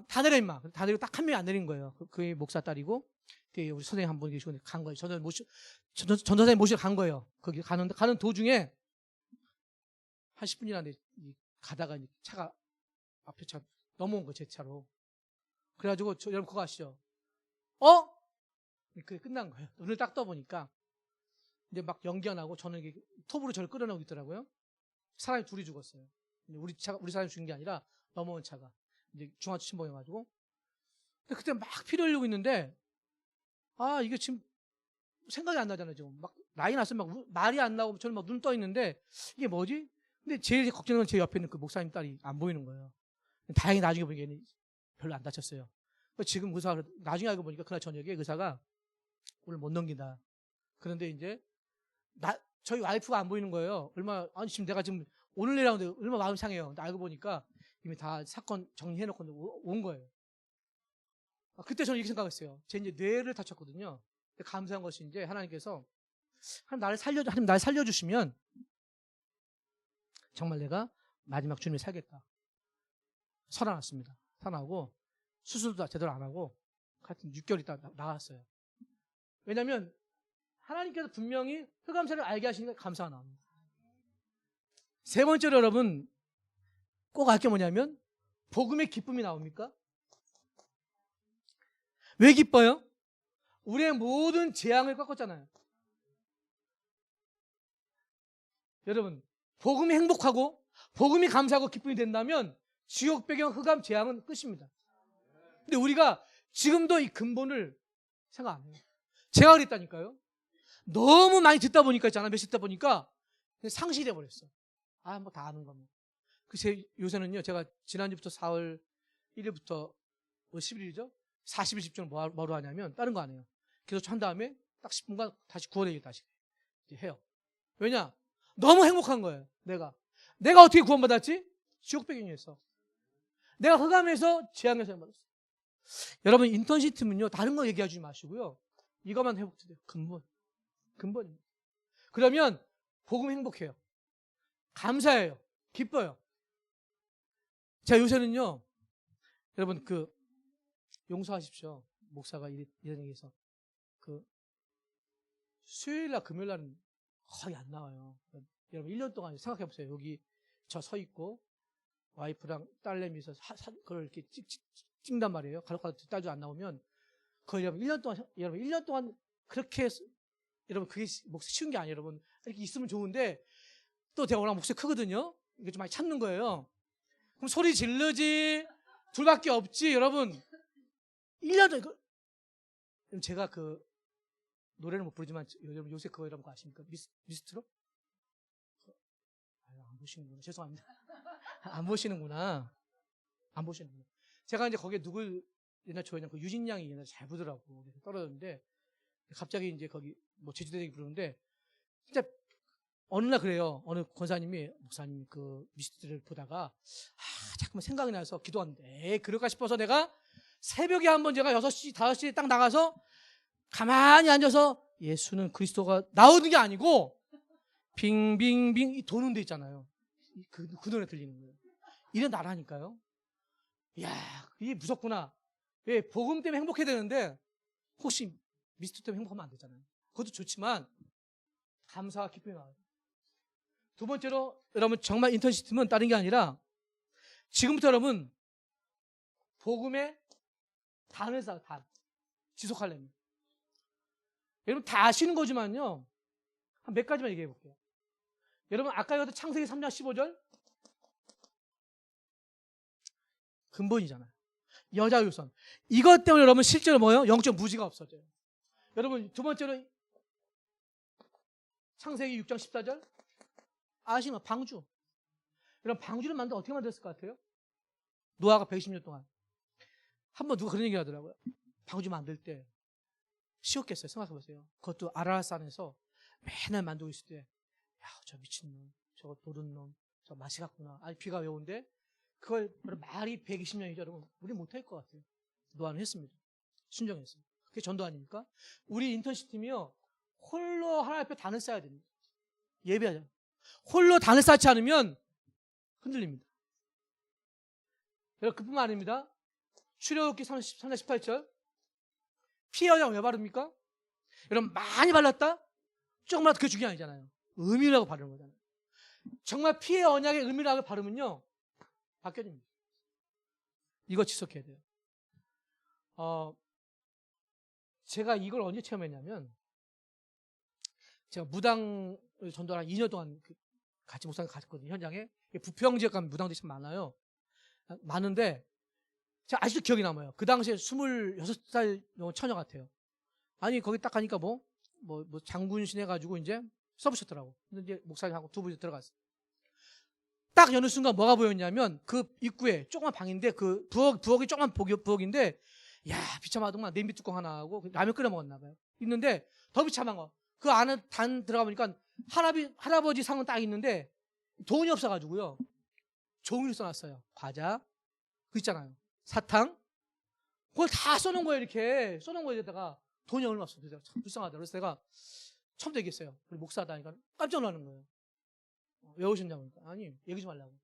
다 내려 임마. 다 내리고 딱 한 명이 안 내린 거예요. 그게 목사 딸이고 뒤에 우리 선생님 한 분 계시고 간 거예요. 전 선생님 모시러 간 거예요. 거기 가는 도중에 한 10분 지났는데 가다가 차가 앞에 차 넘어온 거예요. 제 차로. 그래가지고 여러분 그거 아시죠? 그게 끝난 거예요. 눈을 딱 떠보니까 이제 막 연기가 나고 저는 이게 톱으로 저를 끌어내고 있더라고요. 사람이 둘이 죽었어요. 우리 사람이 죽은 게 아니라 넘어온 차가 이제 중앙 침범해가지고. 근데 그때 막 피 흘리고 있는데 이게 지금 생각이 안 나잖아요. 지금 막 라인 왔으면 막 말이 안 나오고 저는 막 눈 떠 있는데 이게 뭐지? 근데 제일 걱정은 건 제 옆에 있는 그 목사님 딸이 안 보이는 거예요. 다행히 나중에 보니까 별로 안 다쳤어요. 지금 의사가 나중에 알고 보니까 그날 저녁에 의사가 오늘 못 넘긴다. 그런데 이제 저희 와이프가 안 보이는 거예요. 지금 내가 지금 오늘 내려오는데 얼마나 마음이 상해요. 근데 알고 보니까 이미 다 사건 정리해놓고 온 거예요. 그때 저는 이렇게 생각했어요. 제 이제 뇌를 다쳤거든요. 근데 감사한 것이 이제 하나님께서 하나님 날 살려주시면 정말 내가 마지막 주님을 살겠다. 살아났습니다. 살아나고 수술도 제대로 안 하고 하여튼 6개월 있다 나갔어요. 왜냐하면 하나님께서 분명히 흑암세를 알게 하시니까 감사가 나옵니다. 세 번째로 여러분 꼭 알 게 뭐냐면 복음의 기쁨이 나옵니까? 왜 기뻐요? 우리의 모든 재앙을 꺾었잖아요. 여러분 복음이 행복하고 복음이 감사하고 기쁨이 된다면 지옥 배경 흑암 재앙은 끝입니다. 근데 우리가 지금도 이 근본을 생각 안 해요. 제가 그랬다니까요. 너무 많이 듣다 보니까 있잖아. 몇십 듣다 보니까 상실해 버렸어. 뭐 다 아는 거면. 요새는요. 제가 지난주부터 4월 1일부터 11일이죠. 40일 집중을 뭐로 하냐면 다른 거 안 해요. 계속 한 다음에 딱 10분간 다시 구원의 일 다시 이제 해요. 왜냐? 너무 행복한 거예요. 내가 어떻게 구원받았지? 지옥 배경이었어. 내가 흑암에서 재앙에서 받았어. 여러분 인턴시트면요. 다른 거 얘기하지 마시고요. 이것만 회복돼요. 근본입니다. 그러면 복음 행복해요. 감사해요. 기뻐요. 자, 요새는요. 여러분 용서하십시오. 목사가 이런 얘기해서 수요일날 금요일날은 거의 안 나와요. 여러분 1년 동안 생각해 보세요. 여기 저 서 있고 와이프랑 딸내미서 그걸 이렇게 찍단 말이에요. 가족과 딸도 안 나오면 거의 여러분 1년 동안 그렇게 여러분 그게 쉬운 게 아니에요. 여러분 이렇게 있으면 좋은데 또 제가 워낙 목소리 크거든요. 이거 좀 많이 참는 거예요. 그럼 소리 질르지 둘밖에 없지. 여러분 1년 전 제가 노래를 못 부르지만 여러분 요새 그거 여러분 아십니까? 미스트로? 안 보시는구나. 죄송합니다. 안 보시는구나. 제가 이제 거기에 옛날 조연장 유진 양이 옛날에 잘 부르더라고. 그래서 떨어졌는데 갑자기 이제 거기 제주대장이 부르는데 진짜 어느 날 그래요. 어느 권사님이 목사님 미스트를 보다가 자꾸만 생각이 나서 기도하는데 그럴까 싶어서 내가 새벽에 한번 제가 6시, 5시에 딱 나가서 가만히 앉아서 예수는 그리스도가 나오는 게 아니고 빙빙빙 도는 데 있잖아요. 그 노래 들리는 거예요. 이래 나라니까요. 이야, 이게 무섭구나. 왜 복음 때문에 행복해야 되는데 혹시 미스터 때문에 행복하면 안 되잖아요. 그것도 좋지만 감사와 기쁨이 나와요. 두 번째로 여러분 정말 인턴시스템은 다른 게 아니라 지금부터 여러분 복음의 단을 쌓아 지속하려면 여러분 다 아시는 거지만요 한 몇 가지만 얘기해 볼게요. 여러분 아까 얘기했던 창세기 3장 15절 근본이잖아요. 여자 유선 이것 때문에 여러분 실제로 뭐예요? 영적 무지가 없어져요. 여러분 두 번째로 창세기 6장 14절 아시는 방주. 여러분 방주를 어떻게 만들었을 것 같아요? 노아가 120년 동안 한번 누가 그런 얘기 하더라고요. 방주 만들 때 쉬웠겠어요. 생각해보세요. 그것도 아라라산에서 맨날 만들고 있을 때 저 미친놈, 저거 도른놈, 저 맛이 같구나. 비가 왜 온대? 그걸 말이 120년이죠. 여러분 우리 못할 것 같아요. 노아는 했습니다. 순종했어요. 그게 전도 아닙니까? 우리 인턴십 팀이요. 홀로 하나님 앞에 단을 쌓아야 됩니다. 예배하자. 홀로 단을 쌓지 않으면 흔들립니다. 여러분 그뿐만 아닙니다. 출애굽기 3장 18절 피의 언약 왜 바릅니까? 여러분 많이 발랐다? 조금만 그게 중요한 아니잖아요. 의미라고 바르는 거잖아요. 정말 피의 언약의 의미라고 바르면요 바뀌어집니다. 이거 지속해야 돼요. 제가 이걸 언제 체험했냐면 제가 무당을 전도를 한 2년 동안 같이 목사님 갔거든요. 현장에 부평 지역 가면 무당들이 참 많아요. 많은데 제가 아직도 기억이 남아요. 그 당시에 26살 처녀 같아요. 아니 거기 딱 가니까 뭐 장군신 해가지고 이제 써붙였더라고. 근데 이제 목사님하고 두 분이 들어갔어요. 딱 여는 순간 뭐가 보였냐면 그 입구에 조그만 방인데 그 부엌이 조그만 부엌인데 야 비참하더만 냄비 뚜껑 하나 하고 라면 끓여 먹었나 봐요. 있는데 더 비참한 거. 그 안에 단 들어가 보니까 할아버지 상은 딱 있는데 돈이 없어가지고요. 종이를 써놨어요. 과자 그 있잖아요. 사탕 그걸 다 써놓은 거예요. 이렇게 써놓은 거에다가 돈이 얼마 없어. 그래서 참 불쌍하다. 그래서 내가 처음부터 얘기했어요. 우리 목사다 하니까 깜짝 놀라는 거예요. 왜 오셨냐고 하니까 아니 얘기 좀 하려고.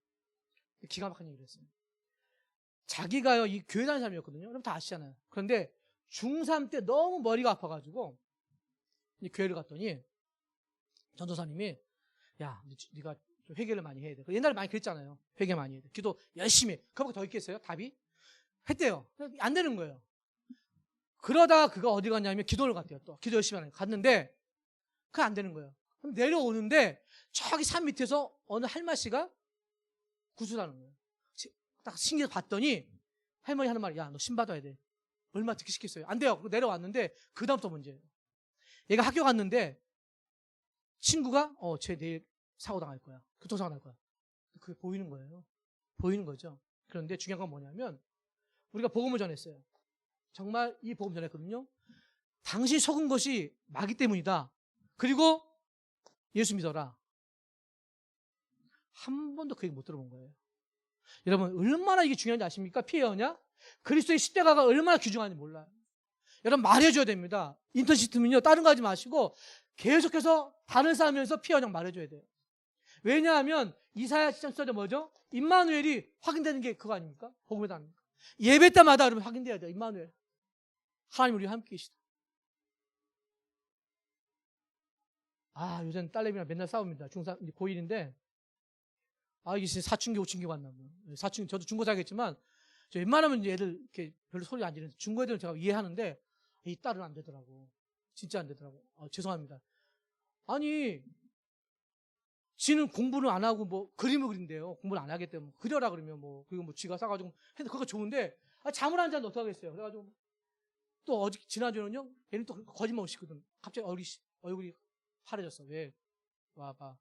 기가 막힌 얘기를 했어요. 자기가요 이 교회 다니는 사람이었거든요. 그럼 다 아시잖아요. 그런데 중3 때 너무 머리가 아파가지고 교회를 갔더니 전도사님이 야 네가 좀 회개를 많이 해야 돼. 옛날에 많이 그랬잖아요. 회개 많이 해야 돼. 기도 열심히 해. 그거보다 더 있겠어요? 답이? 했대요. 안 되는 거예요. 그러다가 그가 어디 갔냐면 기도를 갔대요. 또 기도 열심히 하는 갔는데 그게 안 되는 거예요. 그럼 내려오는데 저기 산 밑에서 어느 할머니가 구슬하는 거예요. 딱 신기해서 봤더니 할머니 하는 말이 야 너 신 받아야 돼. 얼마 듣기 시켰어요. 안 돼요. 내려왔는데 그 다음부터 문제예요. 얘가 학교 갔는데 친구가 쟤 내일 사고 당할 거야. 교통사고 날 거야. 그게 보이는 거예요. 보이는 거죠. 그런데 중요한 건 뭐냐면 우리가 복음을 전했어요. 정말 이 복음 전했거든요. 당신이 속은 것이 마귀 때문이다. 그리고 예수 믿어라. 한 번도 그 얘기 못 들어본 거예요. 여러분 얼마나 이게 중요한지 아십니까? 피의 언약? 그리스도의 십자가가 얼마나 귀중한지 몰라요. 여러분 말해줘야 됩니다. 인턴시트는요 다른 거 하지 마시고 계속해서 단을 쌓으면서 피의 언약 말해줘야 돼요. 왜냐하면 이사야 7장 뭐죠? 임마누엘이 확인되는 게 그거 아닙니까? 복음의 단입니까? 예배 때마다 여러분 확인돼야 돼요. 임마누엘 하나님 우리와 함께 계시다. 요새는 딸내미랑 맨날 싸웁니다. 중3 고1인데 이게 진짜 사춘기 5춘기 왔나 봐요. 사춘기 저도 중고 자겠지만 저 웬만하면 애들 이렇게 별로 소리 안 지르는데 중고 애들은 제가 이해하는데 이 딸은 안 되더라고. 진짜 안 되더라고. 죄송합니다. 아니 지는 공부를 안 하고 뭐 그림을 그린대요. 공부를 안 하기 때문에 그려라 그러면 그리고 쥐가 싸가지고 했는데 그거 좋은데 잠을 안 자는데 어떡하겠어요. 그래가지고 또 어제 지난주에는요 얘는 또 거짓말 시거든. 갑자기 얼굴이 파래졌어. 왜? 와봐.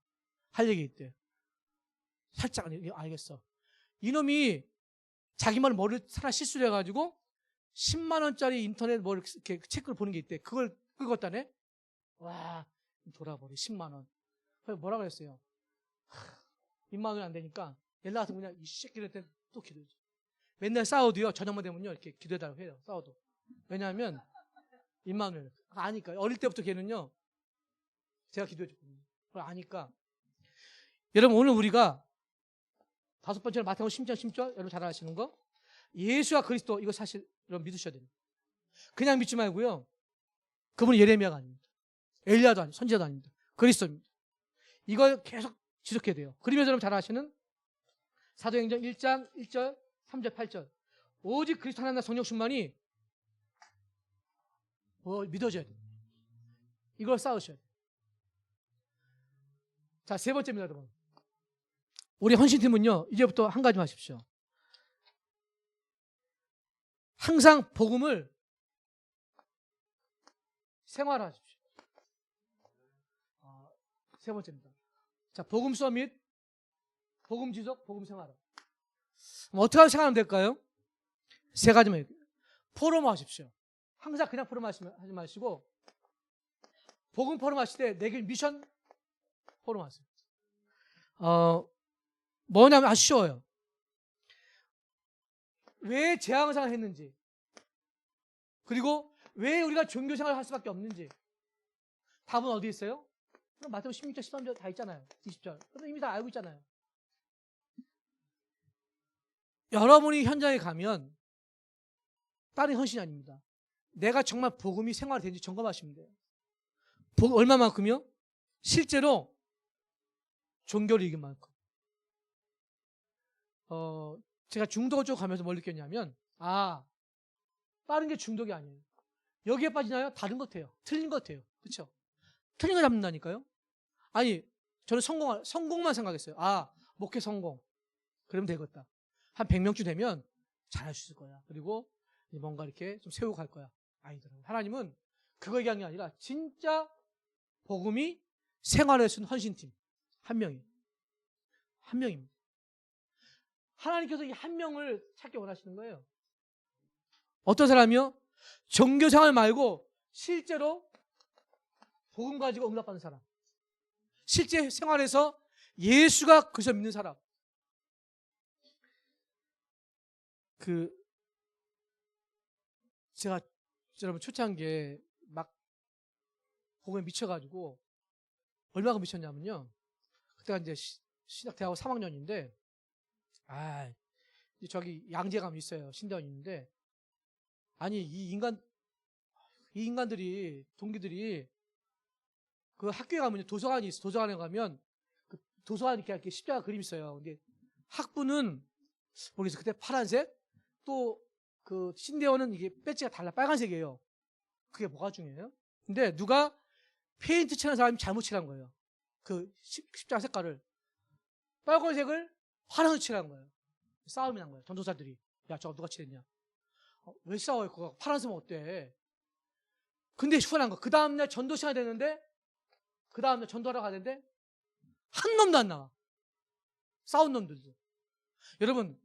할 얘기 있대. 살짝 알겠어. 이놈이 자기 말 머리를 살아 실수를 해가지고 10만 원짜리 인터넷 이렇게 책을 보는 게 있대. 그걸 긁었다네. 와 돌아버려 10만 원. 뭐라 그랬어요? 입만 원이 안 되니까 연락 와서 그냥 이 새끼를 또 기도해줘. 맨날 싸워도요 저녁만 되면요 이렇게 기도해달라고 해요. 싸워도. 왜냐하면 입만 원을 아니까 어릴 때부터 걔는요 제가 기도해줬거든요. 그걸 아니까 여러분 오늘 우리가 5번째로 마태복음 10장 여러분 잘 아시는 거 예수와 그리스도 이거 사실 여러분 믿으셔야 됩니다. 그냥 믿지 말고요 그분은 예레미야가 아닙니다. 엘리야도 아닙니다. 선지자도 아닙니다. 그리스도입니다. 이걸 계속 지속해야 돼요. 그러면서 여러분 잘 아시는 사도행전 1장 1절 3절 8절 오직 그리스도 하나님과 성령 충만이 믿어져야 돼요. 이걸 싸우셔야 돼요. 자, 세 번째입니다, 여러분. 우리 헌신팀은요, 이제부터 한 가지 하십시오. 항상 복음을 생활하십시오. 세 번째입니다. 자, 복음 서밋, 복음 지속, 복음 생활. 어떻게 생각하면 될까요? 세 가지만. 포럼 하십시오. 항상 그냥 포럼 하지 마시고, 복음 포럼 하실 때 내게 미션 포럼 하세요. 뭐냐면 아주 쉬워요. 왜 재앙상을 했는지, 그리고 왜 우리가 종교 생활을 할 수밖에 없는지 답은 어디 있어요? 그럼 마태복음 16절, 13절 다 있잖아요. 20절. 그럼 이미 다 알고 있잖아요. 여러분이 현장에 가면 다른 헌신이 아닙니다. 내가 정말 복음이 생활되는지 점검하시면 돼요. 얼마만큼요? 실제로 종교를 이긴 만큼. 제가 중독 쪽 가면서 뭘 느꼈냐면, 빠른 게 중독이 아니에요. 여기에 빠지나요? 다른 것 같아요. 틀린 것 같아요. 그렇죠? 틀린 거 잡는다니까요? 아니, 저는 성공만 생각했어요. 목회 성공. 그러면 되겠다. 한 100명쯤 되면 잘할 수 있을 거야. 그리고 뭔가 이렇게 좀 세우고 갈 거야. 아니더라고요. 하나님은 그거 얘기한 게 아니라 진짜 복음이 생활에 쓴 헌신팀. 한 명입니다. 하나님께서 이 한 명을 찾기 원하시는 거예요. 어떤 사람이요? 종교생활 말고 실제로 복음 가지고 응답받는 사람. 실제 생활에서 예수가 그저 믿는 사람. 제가 여러분 초창기에 막 복음에 미쳐가지고 얼마나 미쳤냐면요. 그때가 이제 신학대학원 3학년인데 저기 양재감 있어요. 신대원인데 아니 이 인간들이 동기들이 그 학교에 가면 도서관이 있어. 도서관에 가면 그 도서관 이렇게 십자가 그림 있어요. 근데 학부는 모르겠어요. 그때 파란색 또 그 신대원은 이게 배지가 달라 빨간색이에요. 그게 뭐가 중요해요? 근데 누가 페인트 칠한 사람이 잘못 칠한 거예요. 그 십자가 색깔을 빨간색을 파란색으로 칠한 거예요. 싸움이 난 거예요. 전도사들이. 야, 저거 누가 칠했냐? 왜 싸워요? 그거 파란색은 어때? 근데 후련한 거. 그 다음날 전도 시간이 됐는데 그 다음날 전도하러 가는데 한 놈도 안 나와. 싸운 놈들도. 여러분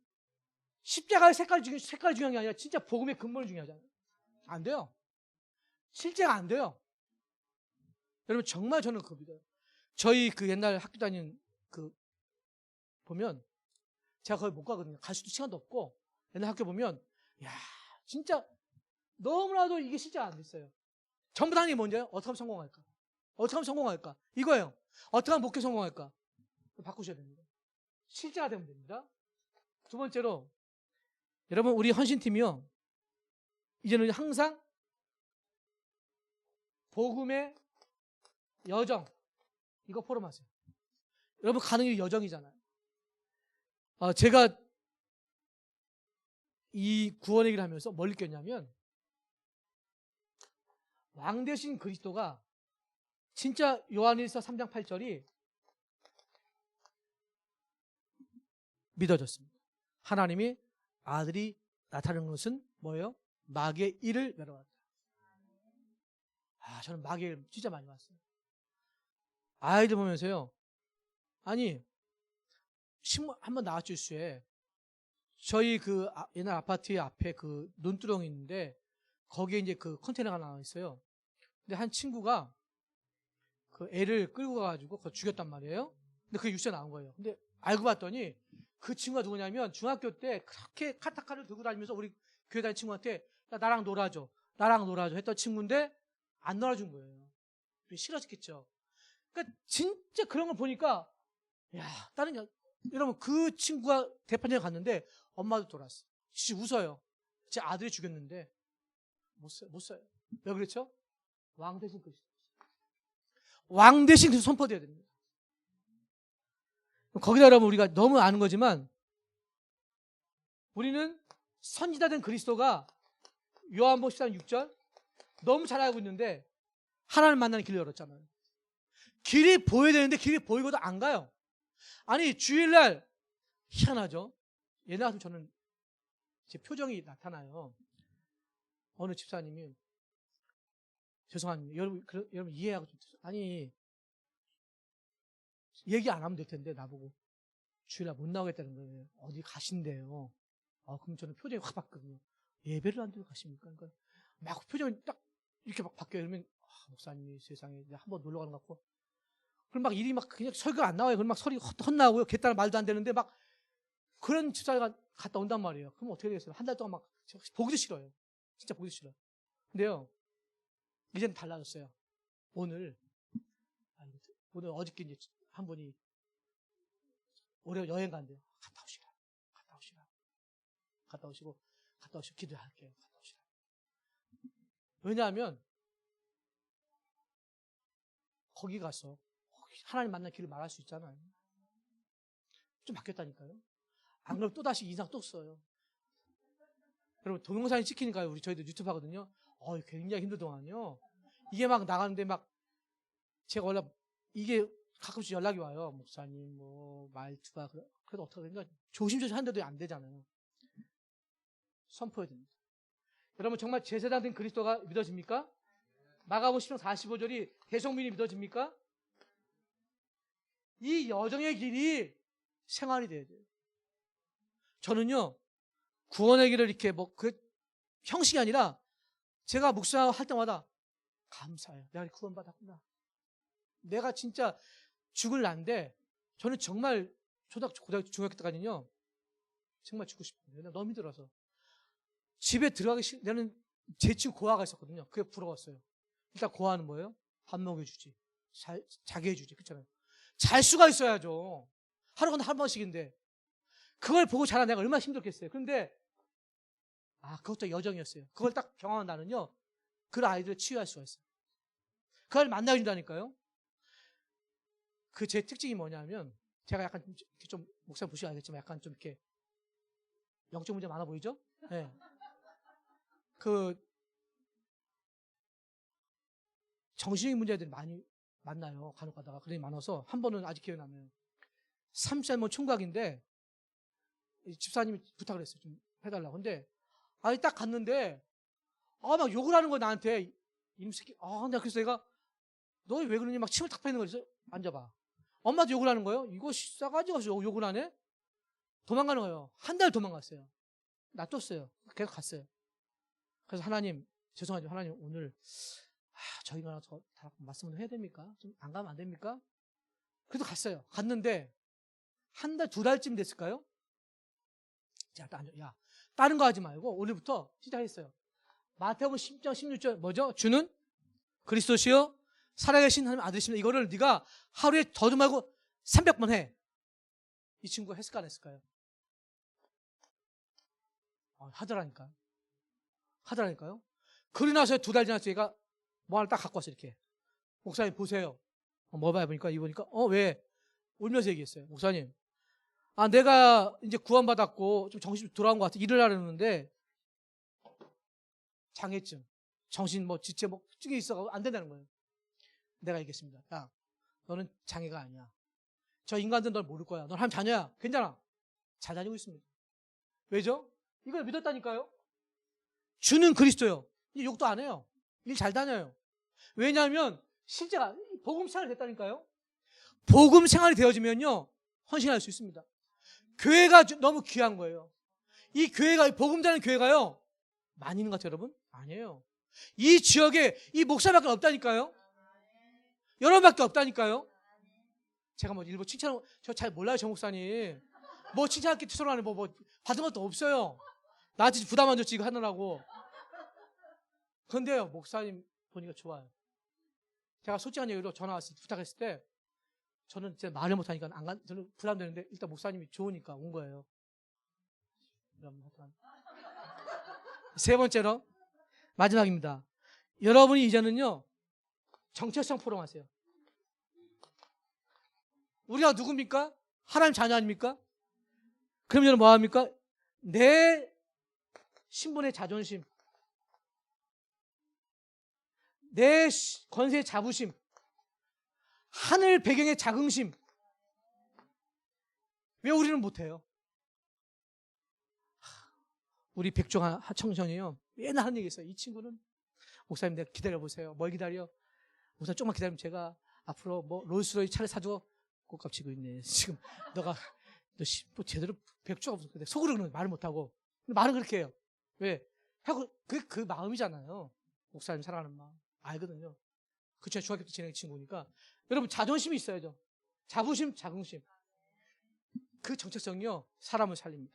십자가의 색깔이 중요한 게 아니라 진짜 복음의 근본이 중요하잖아요. 안 돼요. 실제가 안 돼요. 여러분 정말 저는 그거 믿어요. 저희 그 옛날 학교 다닌 보면 제가 거기 못 가거든요. 갈 수도 시간도 없고 옛날 학교 보면 진짜 너무나도 이게 실제가 안 됐어요. 전부 다 하는 게 뭔지요? 어떻게 하면 성공할까? 어떻게 하면 성공할까? 이거예요. 어떻게 하면 목회 성공할까? 바꾸셔야 됩니다. 실제가 되면 됩니다. 두 번째로 여러분 우리 헌신팀이요. 이제는 항상 복음의 여정 이거 포럼하세요. 여러분 가는 길이 여정이잖아요. 제가 이 구원 얘기를 하면서 뭘 느꼈냐면 왕 대신 그리스도가 진짜 요한일서 3장 8절이 믿어졌습니다. 하나님이 아들이 나타나는 것은 뭐예요? 마귀의 일을 멸하였다. 저는 마귀의 일 진짜 많이 봤어요. 아이들 보면서요. 아니 신문 한번 나왔죠. 뉴스에 저희 그 옛날 아파트 앞에 그 논두렁이 있는데 거기에 이제 그 컨테이너가 나와 있어요. 근데 한 친구가 그 애를 끌고 가가지고 그거 죽였단 말이에요. 근데 그게 뉴스에 나온 거예요. 근데 알고 봤더니 그 친구가 누구냐면 중학교 때 그렇게 카타카를 들고 다니면서 우리 교회 다니는 친구한테 야, 나랑 놀아줘 했던 친구인데 안 놀아준 거예요. 싫어졌겠죠. 그러니까 진짜 그런 걸 보니까 여러분 그 친구가 대판장에 갔는데 엄마도 돌았어. 진짜 웃어요. 제 아들이 죽였는데 못 써요. 왜 그렇죠? 왕 대신 그리스도. 왕 대신 그리스도 선포돼야 됩니다. 거기다 여러분 우리가 너무 아는 거지만 우리는 선지자된 그리스도가 요한복음 13장 6절 너무 잘 알고 있는데 하나님 만나는 길을 열었잖아요. 길이 보여야 되는데 길이 보이고도 안 가요. 아니 주일날 희한하죠. 옛날 같으면 저는 제 표정이 나타나요. 어느 집사님이 죄송합니다. 여러분 이해하고 좀 아니 얘기 안 하면 될 텐데 나보고 주일날 못 나오겠다는 거예요. 어디 가신대요. 그럼 저는 표정이 확 바뀌거든요. 예배를 안 드리고 가십니까? 그러니까 막 표정이 딱 이렇게 막 바뀌어요. 그러면 목사님이 세상에 한번 놀러 가는 것 같고 그럼 막 일이 막 그냥 설교가 안 나와요. 그럼 막 소리 헛나오고요. 개딸 말도 안 되는데 막 그런 집사가 갔다 온단 말이에요. 그럼 어떻게 되겠어요? 한 달 동안 막 보기도 싫어요. 진짜 보기도 싫어요. 근데요. 이제는 달라졌어요. 오늘 어저께 이제 한 분이 올해 여행 간대요. 갔다 오시고 기도할게요. 갔다 오시라. 왜냐하면 거기 가서 하나님 만난 길을 말할 수 있잖아요. 좀 바뀌었다니까요. 안 그러면 또다시 인상 또 써요. 여러분, 동영상이 찍히니까요. 저희도 유튜브 하거든요. 굉장히 힘들더만요. 이게 막 나가는데 막 제가 원래 이게 가끔씩 연락이 와요. 목사님, 말투가. 그래도 어떻게 되는가? 조심조심 하는데도 안 되잖아요. 선포해야 됩니다. 여러분, 정말 제사장 된 그리스도가 믿어집니까? 마가복음 10장 45절이 대성민이 믿어집니까? 이 여정의 길이 생활이 돼야 돼요. 저는요, 구원의 길을 이렇게 형식이 아니라 제가 묵상할 때마다 감사해요. 내가 구원받았구나. 내가 진짜 죽을 난데 저는 정말 고등학교, 중학교 때까지는요, 정말 죽고 싶어요. 내가 너무 힘들어서. 집에 들어가기 나는 제 친구 고아가 있었거든요. 그게 부러웠어요. 일단 고아는 뭐예요? 밥 먹여주지. 자게 해주지. 그렇잖아요. 잘 수가 있어야죠. 하루가 한 번씩인데. 그걸 보고 자란 내가 얼마나 힘들겠어요. 그런데, 그것도 여정이었어요. 그걸 딱 경험한 나는요, 그 아이들을 치유할 수가 있어요. 그걸 만나준다니까요. 제 특징이 뭐냐면, 제가 약간 좀 목사님 보시면 알겠지만 약간 좀 이렇게 영적 문제 많아 보이죠? 네. 정신적인 문제들이 많이 만나요. 간혹 가다가. 그런 게 많아서 한 번은 아직 기억이 나면 3살몬 총각인데 집사님이 부탁을 했어요. 좀 해달라고. 근데 딱 갔는데 막 욕을 하는 거야 나한테. 이놈 새끼. 그래서 내가 너 왜 그러니 막 침을 탁 빼는 거였어. 앉아봐. 엄마도 욕을 하는 거예요. 이거 싸가지가 없어. 욕을 하네. 도망가는 거예요. 한 달 도망갔어요. 놔뒀어요. 계속 갔어요. 그래서 하나님, 죄송하지만 하나님 오늘 저희가 더 말씀을 해야 됩니까? 좀 안 가면 안 됩니까? 그래도 갔어요. 갔는데 한 달, 2달쯤 됐을까요? 자, 야, 다른 거 하지 말고 오늘부터 시작했어요. 마태복음 10장 16절 뭐죠? 주는 그리스도시요 살아계신 하나님 아들이십니다. 이거를 네가 하루에 더도 말고 300번 해. 이 친구가 했을까 안 했을까요? 하더라니까요. 그러고 나서 2달 지나서 얘가 뭐 하나 딱 갖고 왔어요. 이렇게. 목사님 보세요. 뭐 봐요 보니까 이보니까 왜? 울면서 얘기했어요. 목사님. 내가 이제 구원받았고 좀 정신 돌아온 것 같아. 일을 하려는데 장애증, 정신 지체 증이 있어 안 된다는 거예요. 내가 얘기했습니다. 야, 너는 장애가 아니야. 저 인간들은 널 모를 거야. 넌 하나님 자녀야. 괜찮아. 잘 다니고 있습니다. 왜죠? 이걸 믿었다니까요. 주는 그리스도요. 이제 욕도 안 해요. 일 잘 다녀요. 왜냐하면 실제가 복음 생활이 됐다니까요. 복음 생활이 되어지면요 헌신할 수 있습니다. 교회가 너무 귀한 거예요. 이 교회가 복음 자는 교회가요 많이 있는 것 같아요. 여러분? 아니에요. 이 지역에 이 목사밖에 없다니까요. 여러분밖에 없다니까요. 제가 일부 칭찬, 저 잘 몰라요. 저 목사님 칭찬할 게 서로 안에 받은 것도 없어요. 나한테 부담 안 줬지 이거 하느라고. 그런데요 목사님 보니까 좋아요. 제가 솔직한 얘기로 전화 왔을 때 부탁했을 때 저는 진짜 말을 못하니까 저는 부담되는데 일단 목사님이 좋으니까 온 거예요. 세 번째로 마지막입니다. 여러분이 이제는요 정체성 포럼하세요. 우리가 누굽니까? 하나님 자녀 아닙니까? 그럼 여러분 뭐합니까? 내 신분의 자존심, 내 권세의 자부심, 하늘 배경의 자긍심. 왜 우리는 못해요? 우리 백종 청년이요 맨날 하는 얘기 있어요. 이 친구는 목사님 내가 기다려보세요. 뭘 기다려? 목사님 조금만 기다리면 제가 앞으로 롤스로이 차를 사주고 꽃값 치고 있네. 지금 너 제대로 백조가 없어. 근데 속으로 그러는 말을 못하고. 근데 말은 그렇게 해요. 왜? 하고 그 마음이잖아요. 목사님 사랑하는 마음. 알거든요. 그쵸. 중학교 때 지낸 친구니까. 여러분 자존심이 있어야죠. 자부심, 자긍심. 그 정체성이요 사람을 살립니다.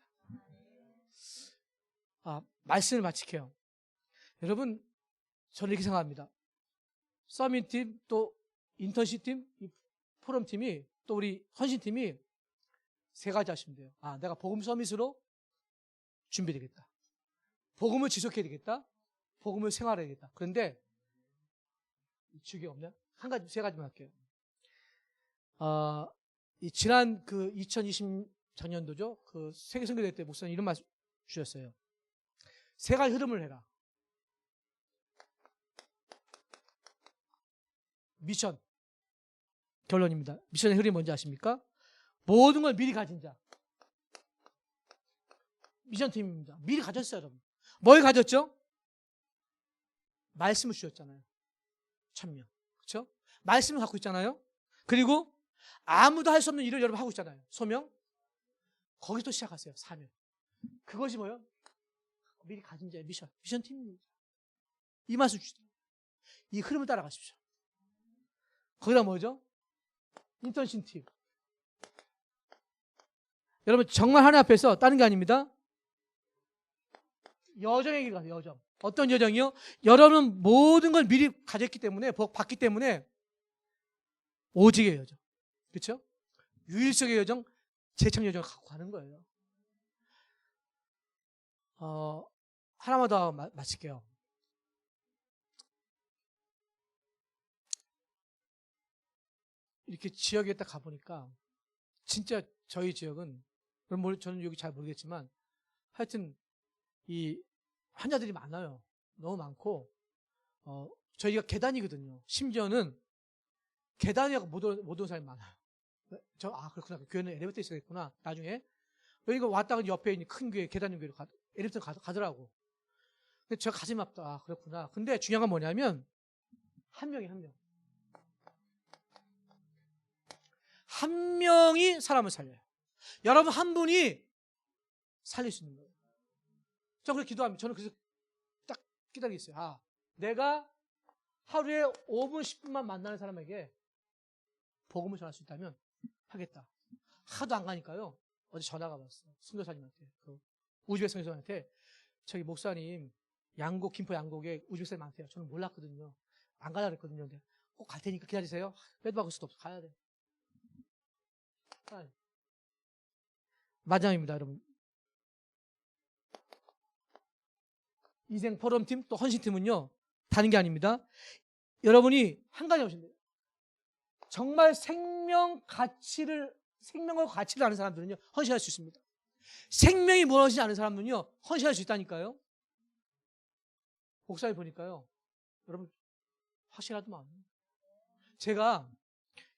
말씀을 마칠게요. 여러분 저는 이렇게 생각합니다. 서밋팀, 또 인턴십팀, 이 포럼팀이, 또 우리 헌신팀이 세 가지 하시면 돼요. 아, 내가 복음 서밋으로 준비되겠다. 복음을 지속해야 되겠다. 복음을 생활해야 되겠다. 그런데 주기 없냐? 한 가지, 세 가지만 할게요. 이 지난 그 2020작년도죠. 그 세계선교대 때 목사님 이런 말씀 주셨어요. 세 가지 흐름을 해라. 미션. 결론입니다. 미션의 흐름이 뭔지 아십니까? 모든 걸 미리 가진 자. 미션팀입니다. 미리 가졌어요, 여러분. 뭘 가졌죠? 말씀을 주셨잖아요. 1000명. 그렇죠? 말씀을 갖고 있잖아요. 그리고 아무도 할 수 없는 일을 여러분 하고 있잖아요. 소명. 거기서 시작하세요. 사명. 그것이 뭐예요? 미리 가진 자의 미션. 미션팀입니다. 이 말씀 주시더라고요. 이 흐름을 따라가십시오. 거기다 뭐죠? 인턴십 팀. 여러분 정말 하나님 앞에서 다른 게 아닙니다. 여정의 길 가세요. 여정. 어떤 여정이요? 여러분은 모든 걸 미리 가졌기 때문에, 복 받기 때문에 오직의 여정. 그렇죠? 유일성의 여정, 재창 여정을 갖고 가는 거예요. 하나만 더 마칠게요. 이렇게 지역에 딱 가보니까 진짜 저희 지역은, 저는 여기 잘 모르겠지만 하여튼 이 환자들이 많아요. 너무 많고 저희가 계단이거든요. 심지어는 계단이라고 못 오는 사람이 많아요. 그렇구나. 교회는 엘리베이터 있어야겠구나. 나중에 여기가 왔다가 옆에 있는 큰 교회, 계단 있는 교회로 엘리베이터 가더라고. 근데 제가 가슴이 아프다. 그렇구나. 근데 중요한 건 뭐냐면 한 명이 한 명. 한 명이 사람을 살려요. 여러분 한 분이 살릴 수 있는 거예요. 저는 그래서 기도합니다. 저는 그래서 딱 기다리고 있어요. 내가 하루에 5분, 10분만 만나는 사람에게 복음을 전할 수 있다면 하겠다. 하도 안 가니까요. 어제 전화가 왔어요. 선교사님한테, 우즈벡 선교사님한테, 저기 목사님, 김포 양곡에 우즈벡 사람이 많대요. 저는 몰랐거든요. 안 가려고 그랬거든요. 근데 꼭 갈 테니까 기다리세요. 빼도 박을 수도 없어. 가야 돼. 마지막입니다, 여러분. 인생 포럼팀, 또 헌신팀은요, 다른 게 아닙니다. 여러분이 한 가지 하시면 돼요. 정말 생명과 가치를 아는 사람들은요, 헌신할 수 있습니다. 생명이 무엇인지 아는 사람들은요, 헌신할 수 있다니까요. 목사님 보니까요, 여러분, 확실하더만. 제가,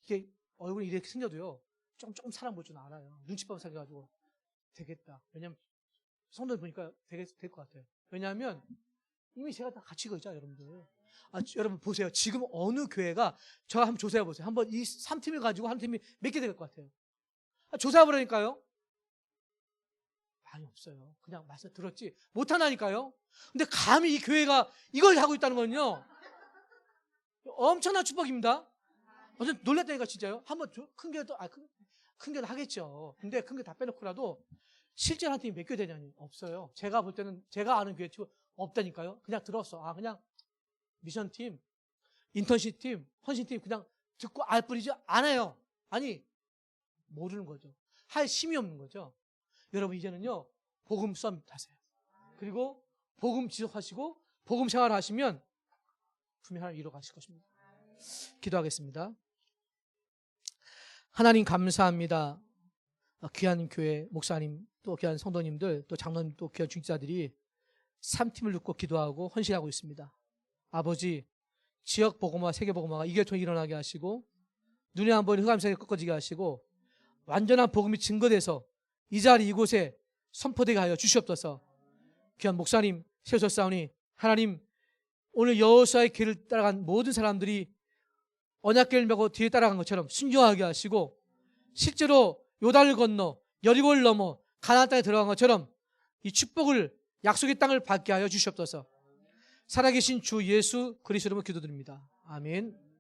이게 얼굴이 이렇게 생겨도요, 조금 사람 볼 줄 알아요. 눈치밥 사가지고 되겠다. 왜냐면, 성도들 보니까 될 것 같아요. 왜냐하면, 이미 제가 다 가치가 있잖아요, 여러분들. 여러분 보세요. 지금 어느 교회가, 저가 한번 조사해 보세요. 한번 이 3팀을 가지고 한 팀이 몇 개 될 것 같아요? 조사해 보라니까요. 많이 없어요. 그냥 말씀 들었지 못하나니까요. 근데 감히 이 교회가 이걸 하고 있다는 건요, 엄청난 축복입니다. 어제 놀랬다니까 진짜요. 한번 큰 교회도 큰 교회도 하겠죠. 근데 큰 교회 다 빼놓고라도 실제 한 팀이 몇 개 되냐니 없어요. 제가 볼 때는 제가 아는 교회 치고 없다니까요. 그냥 들었어. 그냥 미션팀, 인턴십팀, 헌신팀 그냥 듣고 알 뿐이지 않아요. 아니, 모르는 거죠. 할 힘이 없는 거죠. 여러분 이제는요, 복음 서밋 하세요. 그리고 복음 지속하시고 복음 생활하시면 분명히 하나님 이루어 가실 것입니다. 기도하겠습니다. 하나님 감사합니다. 귀한 교회 목사님, 또 귀한 성도님들, 또 장로님, 또 귀한 중직자들이 3팀을 놓고 기도하고 헌신하고 있습니다. 아버지, 지역 복음화, 세계 복음화가 이결통이 일어나게 하시고 눈에 한 번 흑암색이 꺾어지게 하시고 완전한 복음이 증거돼서 이 자리 이곳에 선포되게 하여 주시옵소서. 귀한 목사님 세우셨사오니 하나님, 오늘 여호수아의 길을 따라간 모든 사람들이 언약궤를 메고 뒤에 따라간 것처럼 순종하게 하시고 실제로 요단을 건너 여리고를 넘어 가나안 땅에 들어간 것처럼 이 축복을, 약속의 땅을 받게 하여 주시옵소서. 살아계신 주 예수 그리스도로 기도드립니다. 아멘.